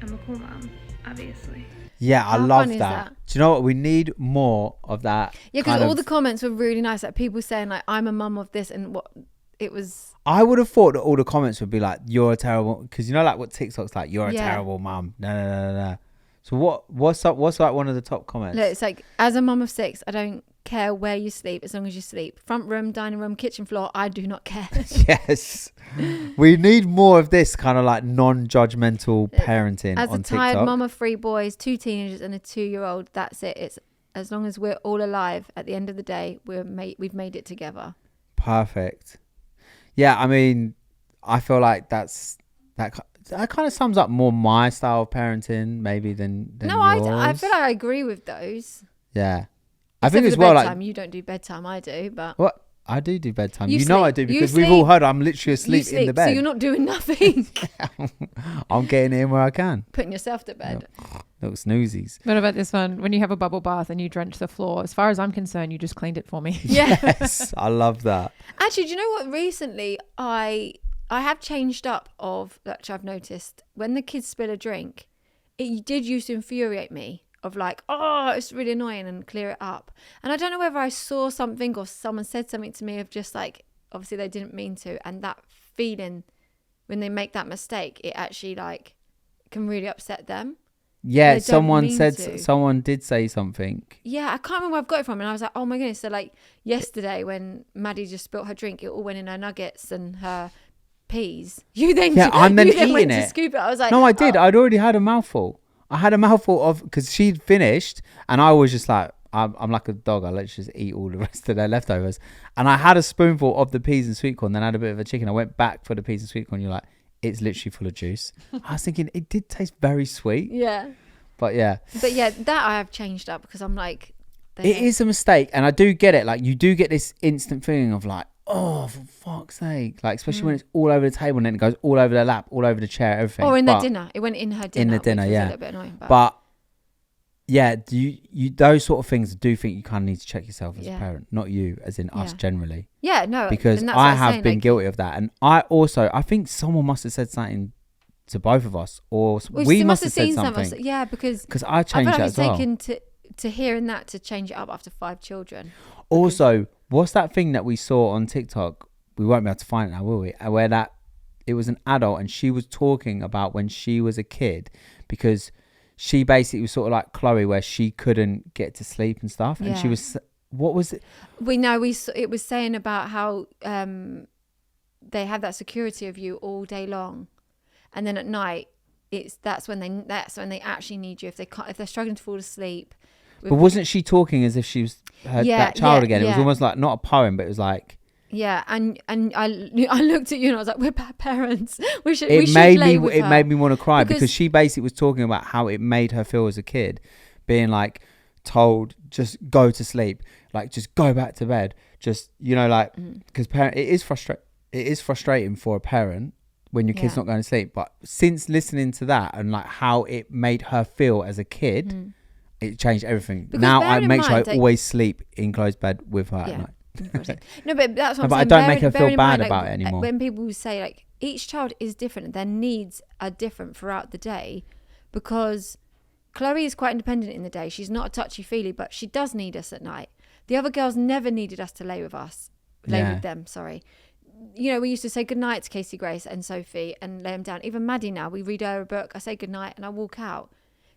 I'm a cool mom, obviously. Yeah, I How love fun is that. that? Do you know what? We need more of that. Yeah, because kind all of- the comments were really nice. Like people saying like, I'm a mum of this and what it was. I would have thought that all the comments would be like, "You're a terrible," because you know, like what TikTok's like, "You're a Yeah. terrible mum." No. So what's up? What's like one of the top comments? Look, it's like, as a mum of 6, I don't care where you sleep as long as you sleep. Front room, dining room, kitchen floor, I do not care. Yes, we need more of this kind of like non-judgmental parenting As a on tired TikTok. mum of 3 boys, 2 teenagers and a 2-year-old, that's it. It's as long as we're all alive at the end of the day, we've made it together. Perfect. Yeah, I mean, I feel like that kind of sums up more my style of parenting maybe than No, yours. I feel like I agree with those. Yeah, I Except think for as the well bedtime. like You don't do bedtime, I do, but what I do bedtime. You You know sleep. I do You because we've all sleep. heard I'm literally you asleep sleep, in the bed. so you're not doing nothing. I'm getting in where I can. Putting yourself to bed. Little snoozies. What about this one? When you have a bubble bath and you drench the floor, as far as I'm concerned, you just cleaned it for me. Yeah. Yes, I love that. Actually, do you know what? Recently, I have changed up of, which I've noticed, when the kids spill a drink, it did used to infuriate me of like, oh, it's really annoying and clear it up. And I don't know whether I saw something or someone said something to me of just like, obviously they didn't mean to. And that feeling when they make that mistake, it actually like can really upset them. Yeah, They don't someone mean said, to. someone did say something. Yeah, I can't remember where I've got it from, and I was like, oh my goodness. So like yesterday when Maddie just spilt her drink, it all went in her nuggets and her peas. You then I'm then you then went eating to it. scoop it. I was like, No, I did. oh. I'd already had a mouthful. I had a mouthful of, because she'd finished, and I was just like, I'm like a dog. I let just eat all the rest of their leftovers. And I had a spoonful of the peas and sweet corn, then I had a bit of a chicken. I went back for the peas and sweet corn. You're like, it's literally full of juice. I was thinking it did taste very sweet. Yeah. But yeah. But yeah, that I have changed up because I'm like, It is a mistake. And I do get it. Like, you do get this instant feeling of like, oh, for fuck's sake. Like, especially when it's all over the table and then it goes all over their lap, all over the chair, everything. or in their dinner. It went in her dinner. In the dinner, which was yeah. a little bit annoying, But yeah, do you those sort of things, I do think you kind of need to check yourself as a Yeah. parent, not you, as in us Yeah. generally. yeah, no, Because and that's what I I'm have saying, been like, guilty of that. And I think someone must have said something to both of us, or well, we she must have said seen something. Yeah, because Because I I changed feel like that it's as well. taken to hearing that to change it up after 5 children. Also, what's that thing that we saw on TikTok? We won't be able to find it now, will we? Where that it was an adult and she was talking about when she was a kid, because she basically was sort of like Chloe, where she couldn't get to sleep and stuff. And she Yeah. was, what was it? We know it was saying about how they have that security of you all day long, and then at night that's when they actually need you if they're struggling to fall asleep. But wasn't she talking as if she was that child again? It was yeah. almost like not a poem, but it was like. Yeah, and I looked at you and I was like, we're bad parents. We should It made me want to cry Because- because she basically was talking about how it made her feel as a kid, being like told just go to sleep, like just go back to bed, just like because it is frustrating for a parent when your kid's Yeah. not going to sleep. But since listening to that and like how it made her feel as a kid, it changed everything. Because now bear I in make sure I mind that- always sleep in closed bed with her at Yeah. night. No, but that's what No, but I I'm saying. don't make her Bearing feel in bad mind, about it anymore. When people say like each child is different, their needs are different throughout the day, because Chloe is quite independent in the day. She's not a touchy-feely, but she does need us at night. The other girls never needed us to lay with them, sorry. We used to say goodnight to Casey, Grace and Sophie and lay them down. Even Maddie now, we read her a book, I say goodnight and I walk out.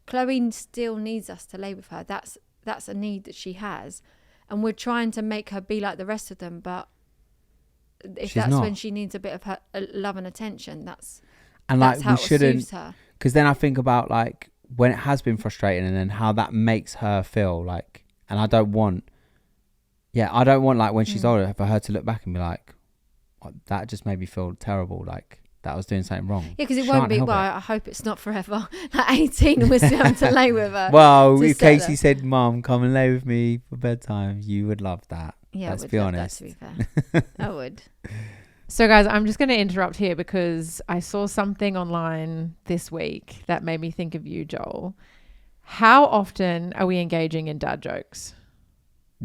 Chloe still needs us to lay with her. That's a need that she has. And we're trying to make her be like the rest of them, but if She's that's not. when she needs a bit of her love and attention, that's And how we it shouldn't, soothes her. because then I think about like when it has been frustrating and then how that makes her feel like, and I don't want like when she's older for her to look back and be like, "What, that just made me feel terrible, like that I was doing something wrong." Yeah, because it She won't can't be, help well, it. I hope it's not forever. At 18 and we're still having to lay with her. Well, to if set Casey her. said, "Mum, come and lay with me for bedtime," you would love that. Yeah, Let's I would be love honest. that, to be fair. I would. So, guys, I'm just going to interrupt here because I saw something online this week that made me think of you, Joel. How often are we engaging in dad jokes?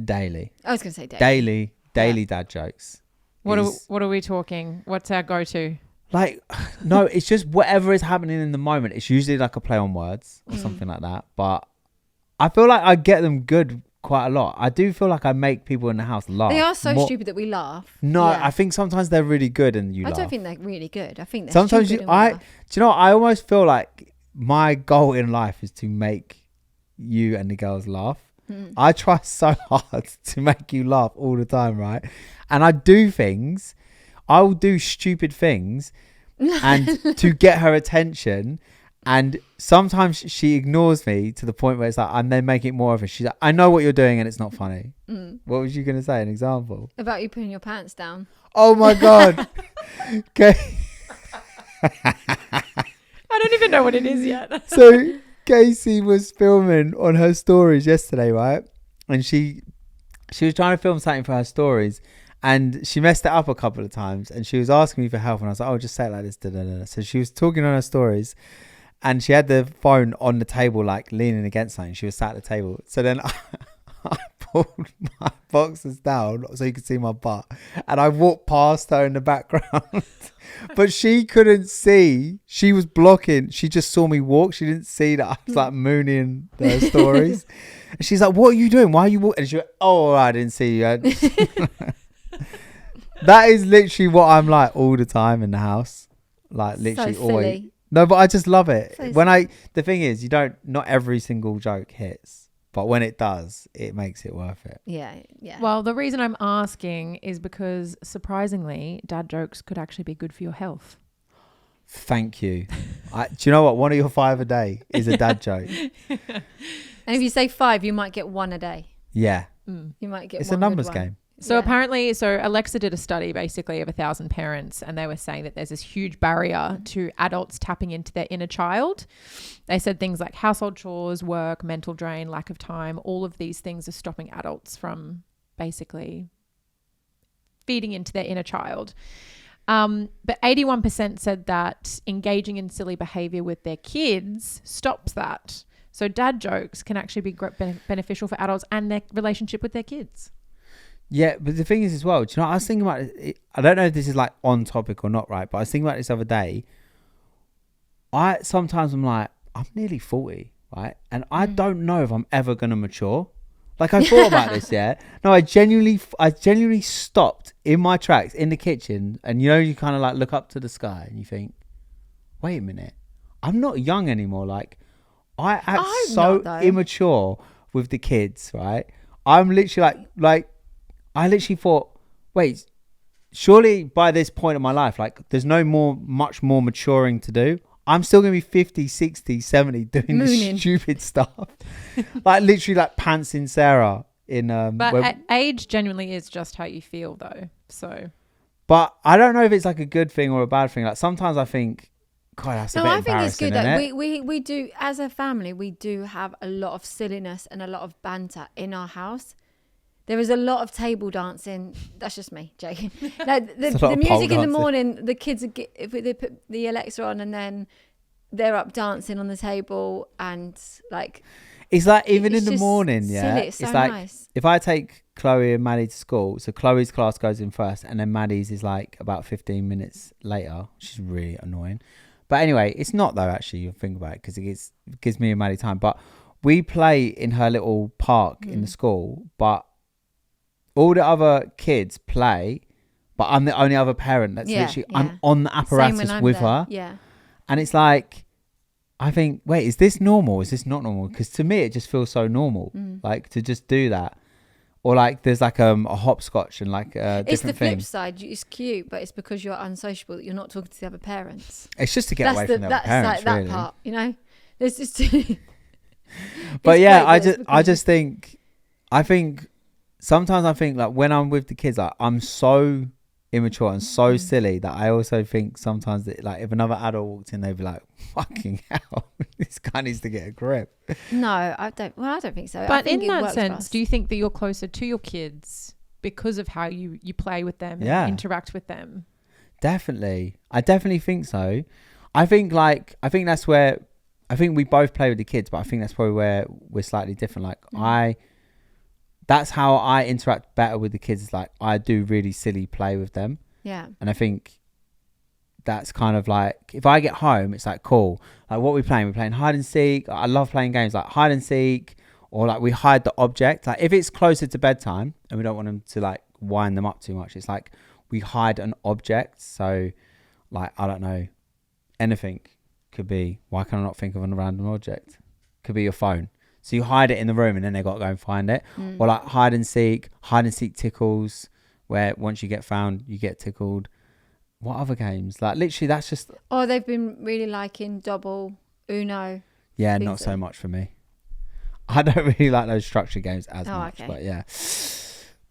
Daily. I was going to say daily. Daily dad jokes. What Is- are we talking? What's our go-to? Like, no, it's just whatever is happening in the moment. It's usually like a play on words or something like that. But I feel like I get them good quite a lot. I do feel like I make people in the house laugh. They are so more. stupid that we laugh. No, Yeah. I think sometimes they're really good and you I laugh. don't think they're really good. I think they're Sometimes stupid do and we laugh. you know what? I almost feel like my goal in life is to make you and the girls laugh. I try so hard to make you laugh all the time, right? And I will do stupid things and to get her attention. And sometimes she ignores me to the point where it's like, I'm then making more of it. She's like, I know what you're doing and it's not funny. What was you going to say? An example? About you putting your pants down. Oh my God. Okay. I don't even know what it is yet. So Casey was filming on her stories yesterday, right? And she was trying to film something for her stories and she messed it up a couple of times and she was asking me for help and I was like, oh, just say it like this. Da, da, da. So she was talking on her stories and she had the phone on the table, like leaning against something. She was sat at the table. So then I pulled my boxers down so you could see my butt and I walked past her in the background. But she couldn't see. She was blocking. She just saw me walk. She didn't see that I was like mooning their stories. And she's like, what are you doing? Why are you walking? And she went, oh, I didn't see you. That is literally what I'm like all the time in the house. Like literally so always. silly. No, but I just love it. So The thing is, not every single joke hits, but when it does, it makes it worth it. Yeah, yeah. Well, the reason I'm asking is because surprisingly, dad jokes could actually be good for your health. Thank you. Do you know what? One of your 5 a day is a dad joke. And if you say 5, you might get 1 a day. Yeah. You might get It's one a numbers good one. game. So Yeah. apparently, Alexa did a study basically of 1,000 parents, and they were saying that there's this huge barrier to adults tapping into their inner child. They said things like household chores, work, mental drain, lack of time, all of these things are stopping adults from basically feeding into their inner child. But 81% said that engaging in silly behavior with their kids stops that. So dad jokes can actually be beneficial for adults and their relationship with their kids. Yeah, but the thing is as well, do you know, I was thinking about it, I don't know if this is like on topic or not, right? But I was thinking about this the other day. Sometimes I'm like, I'm nearly 40, right? And I don't know if I'm ever going to mature. Like I thought about this, yeah. No, I genuinely stopped in my tracks in the kitchen, and you kind of like look up to the sky and you think, wait a minute, I'm not young anymore. Like I act I'm so not, though. immature with the kids, right? I'm literally like I literally thought, wait, surely by this point in my life, like there's much more maturing to do. I'm still going to be 50, 60, 70 doing Mooning. this stupid stuff. Like literally like pantsing Sarah in... But age genuinely is just how you feel though. So... But I don't know if it's like a good thing or a bad thing. Like sometimes I think, God, that's a bit I think it's good that innit? we do, as a family, we do have a lot of silliness and a lot of banter in our house. There is a lot of table dancing. That's just me, joking. Like the It's a lot of music pole in the dancing. morning, the kids if they put the Alexa on and then they're up dancing on the table and like. It's like even It's in the just morning, silly. yeah. It's so like nice. if I take Chloe and Maddie to school, so Chloe's class goes in first, and then Maddie's is like about 15 minutes later. She's really annoying, but anyway, it's not though. Actually, you think about it because it gives me and Maddie time. But we play in her little park in the school, but all the other kids play, but I'm the only other parent that's literally I'm on the Same when apparatus I'm with there. her, Yeah. and it's like. I think, wait, is this normal? Is this not normal? Because to me, it just feels so normal, like to just do that. Or like there's like a hopscotch and like a It's the different flip thing. side. It's cute, but it's because you're unsociable that you're not talking to the other parents. It's just to get away from the other that's parents, like really. that part, you know. There's just. But It's yeah, great that it's I think sometimes I think like when I'm with the kids, like I'm so immature and so silly that I also think sometimes that like if another adult walked in, they'd be like, "Fucking hell, this guy needs to get a grip." No, I don't. Well, I don't think so. I But think in it that works for sense, us. do you think that you're closer to your kids because of how you play with them Yeah. and interact with them? Definitely, I definitely think so. I think that's where I think we both play with the kids, but I think that's probably where we're slightly different. Like that's how I interact better with the kids. Is like I do really silly play with them. Yeah. And I think that's kind of like, if I get home, it's like, cool. Like what we're playing hide and seek. I love playing games like hide and seek, or like we hide the object. Like if it's closer to bedtime and we don't want them to like wind them up too much, it's like we hide an object. So like, I don't know, anything could be, why can I not think of a random object? Could be your phone. So you hide it in the room and then they got to go and find it. Or like hide and seek tickles, where once you get found, you get tickled. What other games? Like literally, that's just... Oh, they've been really liking Double, Uno. Yeah, Things not so that- much for me. I don't really like those structured games as much, okay. but yeah.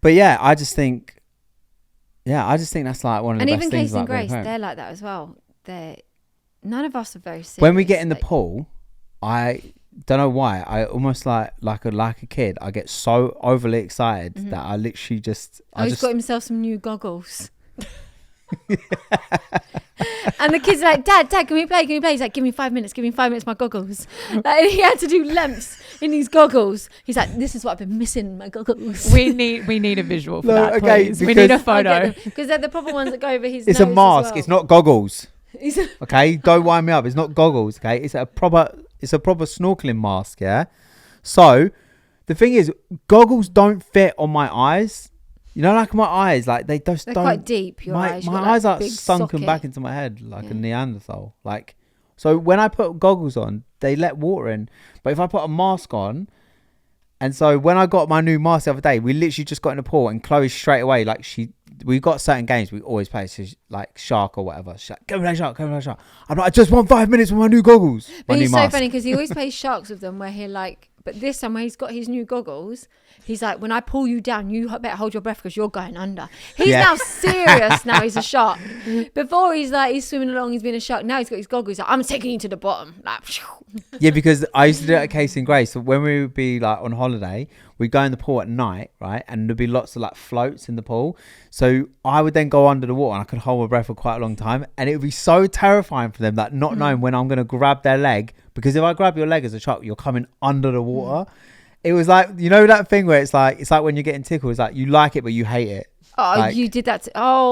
But yeah, I just think that's like one of the And best even things Casey and about being Grace, home. they're like that as well. None of us are very serious. When we get in the like- pool, I don't know why, I almost like a kid. I get so overly excited that I literally just... he's got himself some new goggles. And the kids are like, Dad, can we play? He's like, give me 5 minutes, my goggles. Like, he had to do lengths in these goggles. He's like, this is what I've been missing, my goggles. We need a visual for No, that, okay, please. We need a because- photo. Because they're the proper ones that go over his It's nose a as mask. well. It's not goggles. He's- Okay, don't wind me up. It's not goggles. Okay, it's a proper snorkeling mask. Yeah. So the thing is, goggles don't fit on my eyes. You know, like my eyes, like they just They're don't. quite deep, your eyes. You've My got, like, eyes are big sunken socket. back into my head like a Neanderthal. Like, So when I put goggles on, they let water in. But if I put a mask on, and so when I got my new mask the other day, we literally just got in the pool and Chloe straight away, like we got certain games we always play, so like Shark or whatever. She's like, go play Shark, go play Shark. I'm like, I just want 5 minutes with my new goggles. But my he's new so mask. funny because he always plays Sharks with them where he like, but this time when he's got his new goggles, he's like, when I pull you down, you better hold your breath because you're going under. He's now serious. Now he's a shark. Before he's like, he's swimming along, he's been a shark. Now he's got his goggles. He's like, I'm taking you to the bottom. Like, Yeah, because I used to do it at Casey and Grace. So when we would be like on holiday, we'd go in the pool at night, right? And there'd be lots of like floats in the pool. So I would then go under the water and I could hold my breath for quite a long time. And it would be so terrifying for them, like not knowing when I'm going to grab their leg. Because if I grab your leg as a shark, you're coming under the water. It was like, you know that thing where it's like when you're getting tickled, it's like you like it, but you hate it. oh, Like- you did that.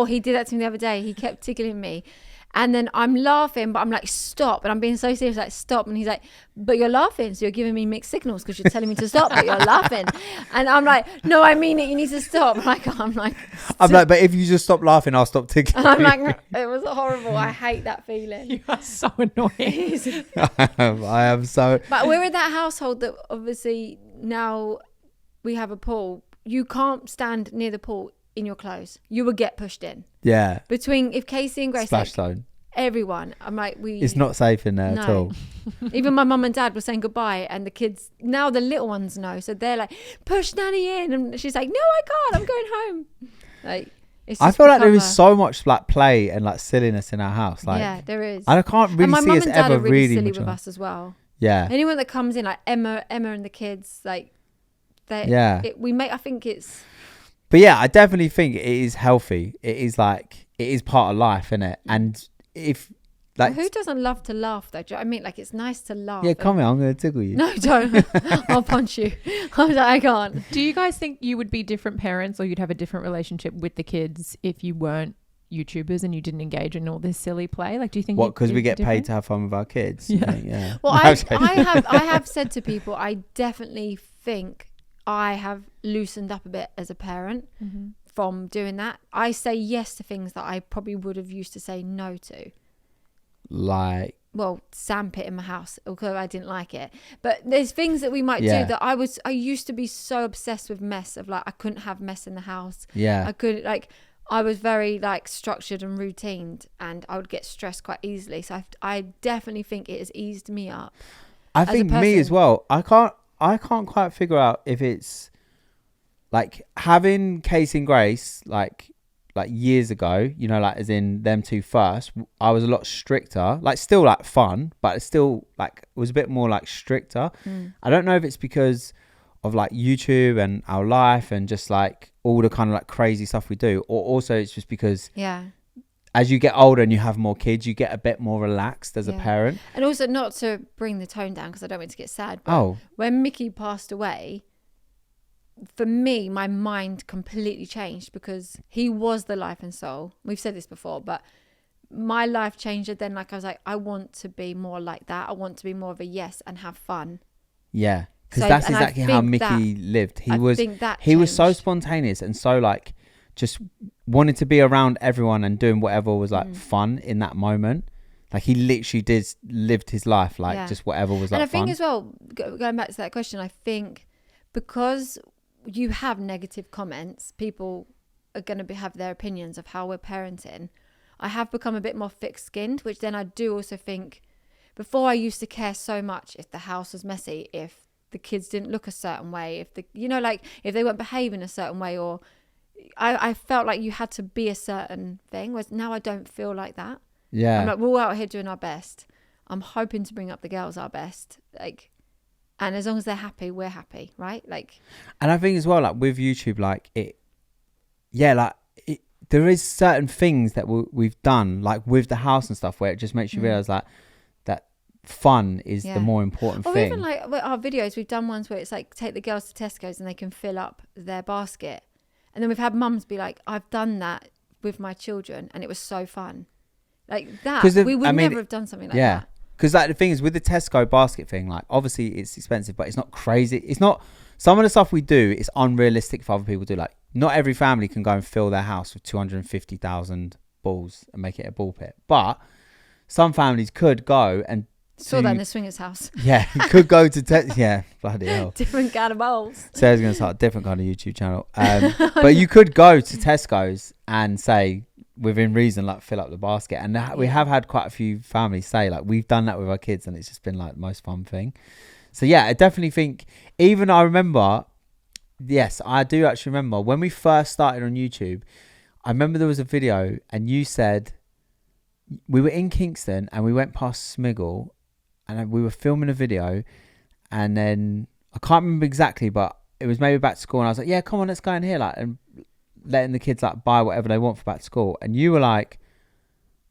He did that to me the other day. He kept tickling me. And then I'm laughing, but I'm like, stop. And I'm being so serious, like, stop. And he's like, but you're laughing. So you're giving me mixed signals because you're telling me to stop, but you're laughing. And I'm like, no, I mean it. You need to stop. I'm like, but if you just stop laughing, I'll stop tickling. and I'm like, it was horrible. I hate that feeling. You are so annoying. I am so... But we're in that household that obviously now we have a pool. You can't stand near the pool in your clothes. You will get pushed in. Yeah. Between if Casey and Grace, Splash like, zone. everyone, I'm like, It's not safe in there at all. Even my mum and dad were saying goodbye, and the kids, now the little ones know, so they're like, push Nanny in, and she's like, no, I can't, I'm going home. Like, it's I just feel like there is become so much like play and like silliness in our house. Like, yeah, there is. I can't And really my see mum us and dad ever are really really silly mature. with us as well. Yeah. Anyone that comes in, like Emma and the kids, like, Yeah. I think it's, But yeah, I definitely think it is healthy. It is like, it is part of life, isn't it? And if like, who doesn't love to laugh though? Do you know what I mean? Like, it's nice to laugh. yeah, come here, I'm going to tickle you. No, don't. I'll punch you. I was like, I can't. Do you guys think you would be different parents or you'd have a different relationship with the kids if you weren't YouTubers and you didn't engage in all this silly play? Like, do you think What, because we it'd be get paid different? to have fun with our kids? Yeah. Yeah. Well, No, I I'm joking. have said to people, I definitely think I have loosened up a bit as a parent from doing that. I say yes to things that I probably would have used to say no to. Like, Well, sandpit in my house, although I didn't like it. But there's things that we might Yeah. do that I used to be so obsessed with mess, of like, I couldn't have mess in the house. yeah. I was very like structured and routined, and I would get stressed quite easily. So I definitely think it has eased me up. I as a think me as person. well. I can't quite figure out if it's like having Casey and Grace like years ago, you know, like as in them two first, I was a lot stricter, like still like fun, but it's still like it was a bit more like stricter. I don't know if it's because of like YouTube and our life and just like all the kind of like crazy stuff we do, or also it's just because Yeah. as you get older and you have more kids, you get a bit more relaxed as a Yeah. parent. And also, not to bring the tone down because I don't want to get sad, but when Mickey passed away, for me, my mind completely changed because he was the life and soul. We've said this before, but my life changed. Then, like, I was like, I want to be more like that. I want to be more of a yes and have fun. Yeah. Because So- that's and I exactly how think Mickey lived. He I was think that he was so changed. spontaneous and so like just wanted to be around everyone and doing whatever was like fun in that moment. Like he literally lived his life like Yeah. just whatever was And like I think fun. as well, going back to that question, I think because you have negative comments, people are going to have their opinions of how we're parenting. I have become a bit more thick-skinned, which then I do also think, before I used to care so much if the house was messy, if the kids didn't look a certain way, if if they weren't behaving a certain way, or I felt like you had to be a certain thing, whereas now I don't feel like that. Yeah. I'm like, we're all out here doing our best. I'm hoping to bring up the girls our best, like, and as long as they're happy, we're happy, right? Like, And I think as well, like with YouTube, like there is certain things that we've done, like with the house and stuff, where it just makes you realize like that fun is the more important or thing. even like with our videos, we've done ones where it's like take the girls to Tesco's and they can fill up their basket, and then we've had mums be like, I've done that with my children and it was so fun, like that. We would never have done something like that. Because like the thing is with the Tesco basket thing, like obviously it's expensive, but it's not crazy. It's not, some of the stuff we do is unrealistic for other people to do. Like not every family can go and fill their house with 250,000 balls and make it a ball pit. But some families could go and Saw that in the swingers house. yeah, could go to yeah, bloody hell. Different kind of bowls. Sarah's going to start a different kind of YouTube channel. But you could go to Tesco's and say, within reason, like fill up the basket. And we have had quite a few families say, like, we've done that with our kids and it's just been like the most fun thing. So yeah, I definitely think, even I remember, yes, I do actually remember when we first started on YouTube, I remember there was a video and you said, we were in Kingston and we went past Smiggle and we were filming a video, and then I can't remember exactly, but it was maybe back to school, and I was like, yeah, come on, let's go in here, like, and letting the kids like buy whatever they want for back to school. And you were like,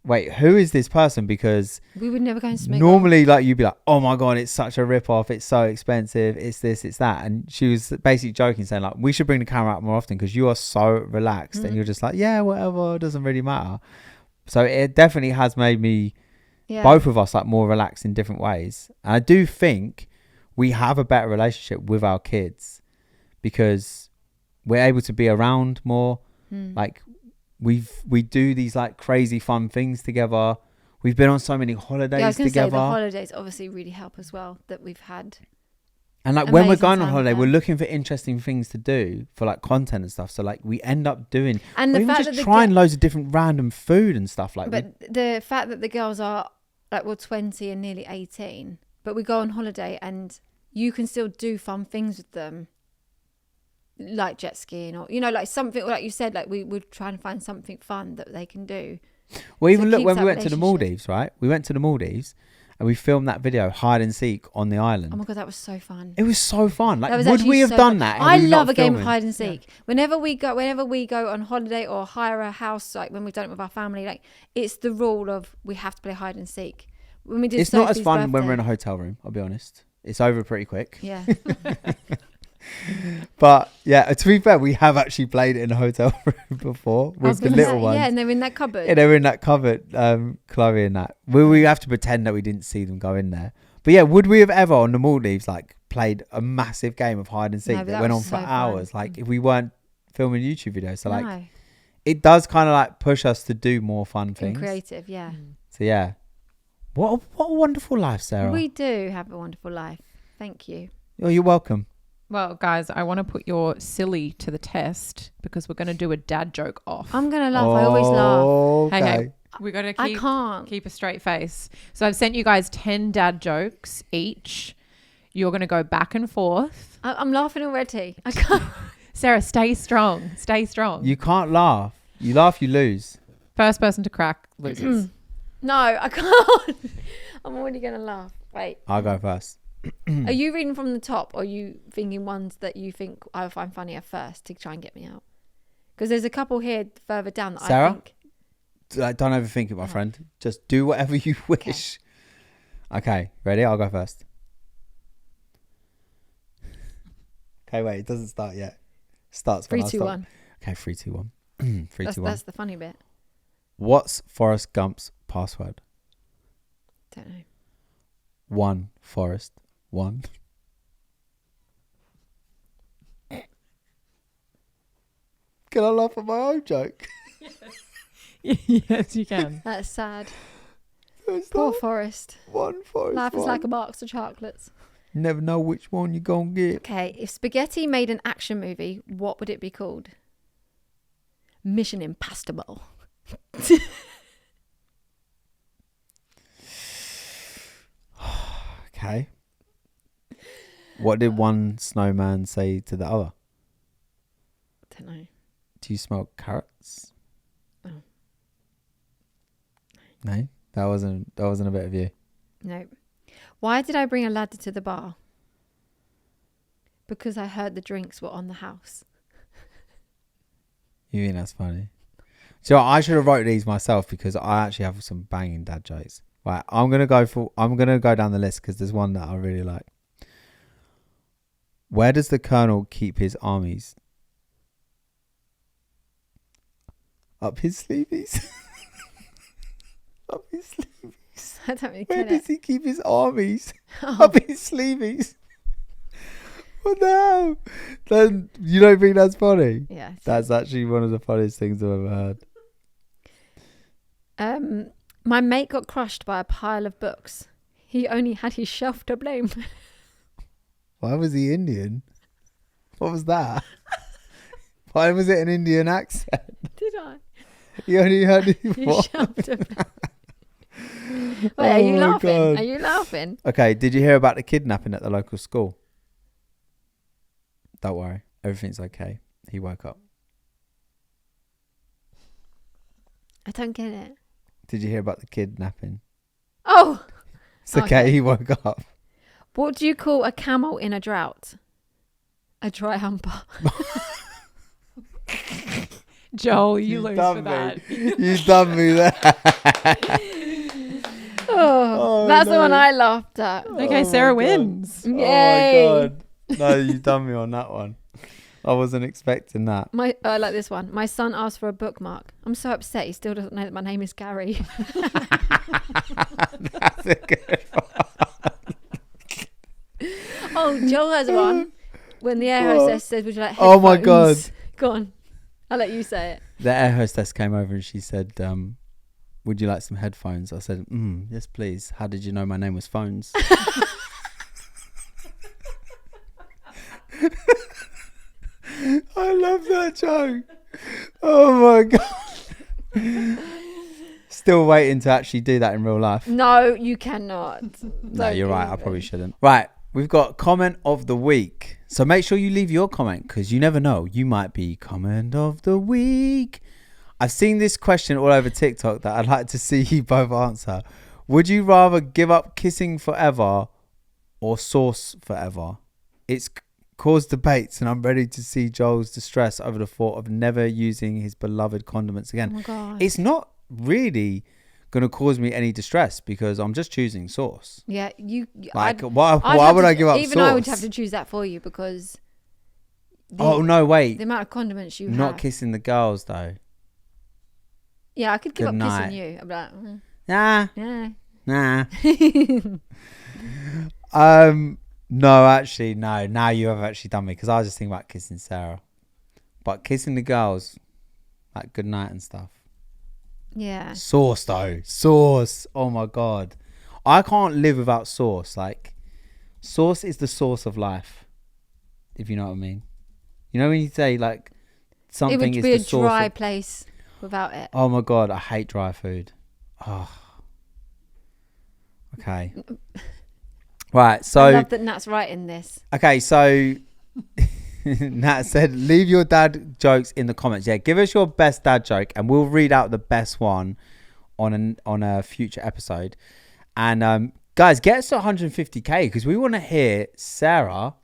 wait, who is this person? Because we would never go and Smiggle. Normally, like, you'd be like, oh my God, it's such a rip-off, it's so expensive, it's this, it's that. And she was basically joking, saying like, we should bring the camera out more often because you are so relaxed. And you're just like, yeah, whatever, it doesn't really matter. So it definitely has made me, both of us, like, more relaxed in different ways. And I do think we have a better relationship with our kids because we're able to be around more. Like, we do these like crazy fun things together. We've been on so many holidays I was gonna together. say, the holidays obviously really help as well that we've had. And like when we're Amazing going on time holiday, there. we're looking for interesting things to do for like content and stuff. So like we end up doing, And the or even fact just that trying loads of different random food and stuff like that. But the fact that the girls are like, well, 20 and nearly 18, but we go on holiday and you can still do fun things with them, like jet skiing, or, you know, like something, like you said, like we would try and find something fun that they can do. Well, even it look, keeps when we that went to the relationship. Maldives, right? We went to the Maldives and we filmed that video, hide and seek on the island. Oh my God, that was so fun. It was so fun. Like, That was would actually we have so done fun. that? I had we love not a game of filming? hide and seek. Whenever we go on holiday or hire a house, like when we've done it with our family, like it's the rule of we have to play hide and seek. When we did It's not as Sophie's fun when we're in birthday- a hotel room, I'll be honest. It's over pretty quick. Yeah. But yeah, to be fair, we have actually played it in a hotel room before with the little ones. Yeah, and they're in that cupboard. Yeah, they were in that cupboard, Chloe and that. We have to pretend that we didn't see them go in there. But yeah, would we have ever on the Maldives like played a massive game of hide and seek No, but that that went on was for so fun. hours? Like if we weren't filming YouTube videos, so like No. it does kind of like push us to do more fun And things. creative, yeah. So yeah, what a wonderful life, Sarah. We do have a wonderful life. Thank you. Oh, you're welcome. Well, guys, I want to put your silly to the test because we're going to do a dad joke off. I'm going to laugh. I always laugh. Okay. Hey, we got to I can't. keep a straight face. So I've sent you guys 10 dad jokes each. You're going to go back and forth. I'm laughing already. I can't. Sarah, stay strong. Stay strong. You can't laugh. You laugh, you lose. First person to crack loses. No, I can't. I'm already going to laugh. Wait. I'll go first. Are you reading from the top, or are you thinking ones that you think I find funnier first to try and get me out? Because there's a couple here further down that Sarah? I think. Don't overthink it, my friend. Just do whatever you wish. Okay, ready? I'll go first. Okay, wait, it doesn't start yet. Starts when 3, I 2, start. 1. Okay, 3, 2, 1. 3, 2, 1. That's the funny bit. What's Forrest Gump's password? Don't know. 1 Forrest 1. Can I laugh at my own joke? Yes, you can. That's sad. It's Poor not Forrest. 1 Forrest Life is 1. like a box of chocolates. Never know which one you're going to get. Okay, if spaghetti made an action movie, what would it be called? Mission Impossible. Okay. What did one snowman say to the other? Don't know. Do you smell carrots? Oh. No, that wasn't a bit of you. No. Why did I bring a ladder to the bar? Because I heard the drinks were on the house. You think that's funny? So I should have wrote these myself because I actually have some banging dad jokes. Right, I'm gonna go down the list because there's one that I really like. Where does the colonel keep his armies? Up his sleeveys. Up his sleeveys. I don't really Where get does it. he keep his armies? Oh. Up his sleeveys. What the hell? Then you don't think that's funny? Yeah. That's actually one of the funniest things I've ever heard. My mate got crushed by a pile of books. He only had his shelf to blame. Why was he Indian? What was that? Why was it an Indian accent? Did I? You only had His what? shelf to blame. Wait, are you Oh my laughing? God. Are you laughing? Okay, did you hear about the kidnapping at the local school? Don't worry, everything's okay. He woke up. I don't get it. Did you hear about the kidnapping? Oh! It's okay, he woke up. What do you call a camel in a drought? A dry humper. Joel, you lose for done that. me. You done me there. Oh, that's the one I laughed at. Okay, Oh Sarah my God. wins. Yay. Oh my God. No, you done me on that one. I wasn't expecting that. I like this one. My son asked for a bookmark. I'm so upset he still doesn't know that my name is Gary. That's a good one. Oh, Joel has one. When the air hostess says, would you like Oh my headphones?" God. Go on. I'll let you say it. The air hostess came over and she said, would you like some headphones? I said, yes, please. How did you know my name was Phones? I love that joke. Oh my God. Still waiting to actually do that in real life. No, you cannot. No, you're right. I probably shouldn't. Right. We've got comment of the week. So make sure you leave your comment because you never know. You might be comment of the week. I've seen this question all over TikTok that I'd like to see you both answer. Would you rather give up kissing forever or sauce forever? It's caused debates and I'm ready to see Joel's distress over the thought of never using his beloved condiments again. Oh my God. It's not really going to cause me any distress because I'm just choosing sauce. Yeah, Like, I'd why have would to- I give up even sauce? I would have to choose that for you because Oh, no, wait. the amount of condiments you Not have. kissing the girls, though. Yeah, I could give Good up night. kissing you. I'd be like, Nah. yeah. Nah. No, actually, no. Now you have actually done me because I was just thinking about kissing Sarah. But kissing the girls, like good night and stuff. Yeah. Sauce, though. Sauce. Oh, my God. I can't live without sauce. Like, sauce is the source of life, if you know what I mean. You know when you say, like, something It would is be the a source dry of... place without it. Oh, my God. I hate dry food. Oh. Okay. Right, so... I love that Nat's right in this. Okay, so Nat said, leave your dad jokes in the comments. Yeah, give us your best dad joke and we'll read out the best one on a future episode. And guys, get us to 150k because we want to hear Sarah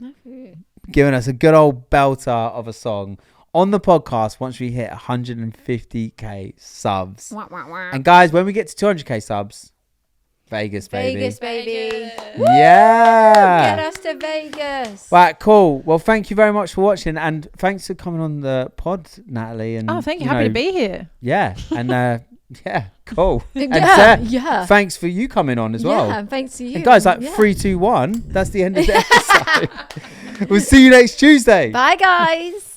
giving us a good old belter of a song on the podcast once we hit 150k subs. Wah, wah, wah. And guys, when we get to 200k subs, Vegas, baby. Vegas, baby. Yeah. Get us to Vegas. Right, cool. Well, thank you very much for watching, and thanks for coming on the pod, Natalie. And Oh, thank you. Happy to be here. Yeah, and yeah, cool. And Yeah, Sarah, yeah. thanks for you coming on as well. Yeah, and thanks to you. And guys, like Yeah. 3, 2, 1. That's the end of the episode. We'll see you next Tuesday. Bye, guys.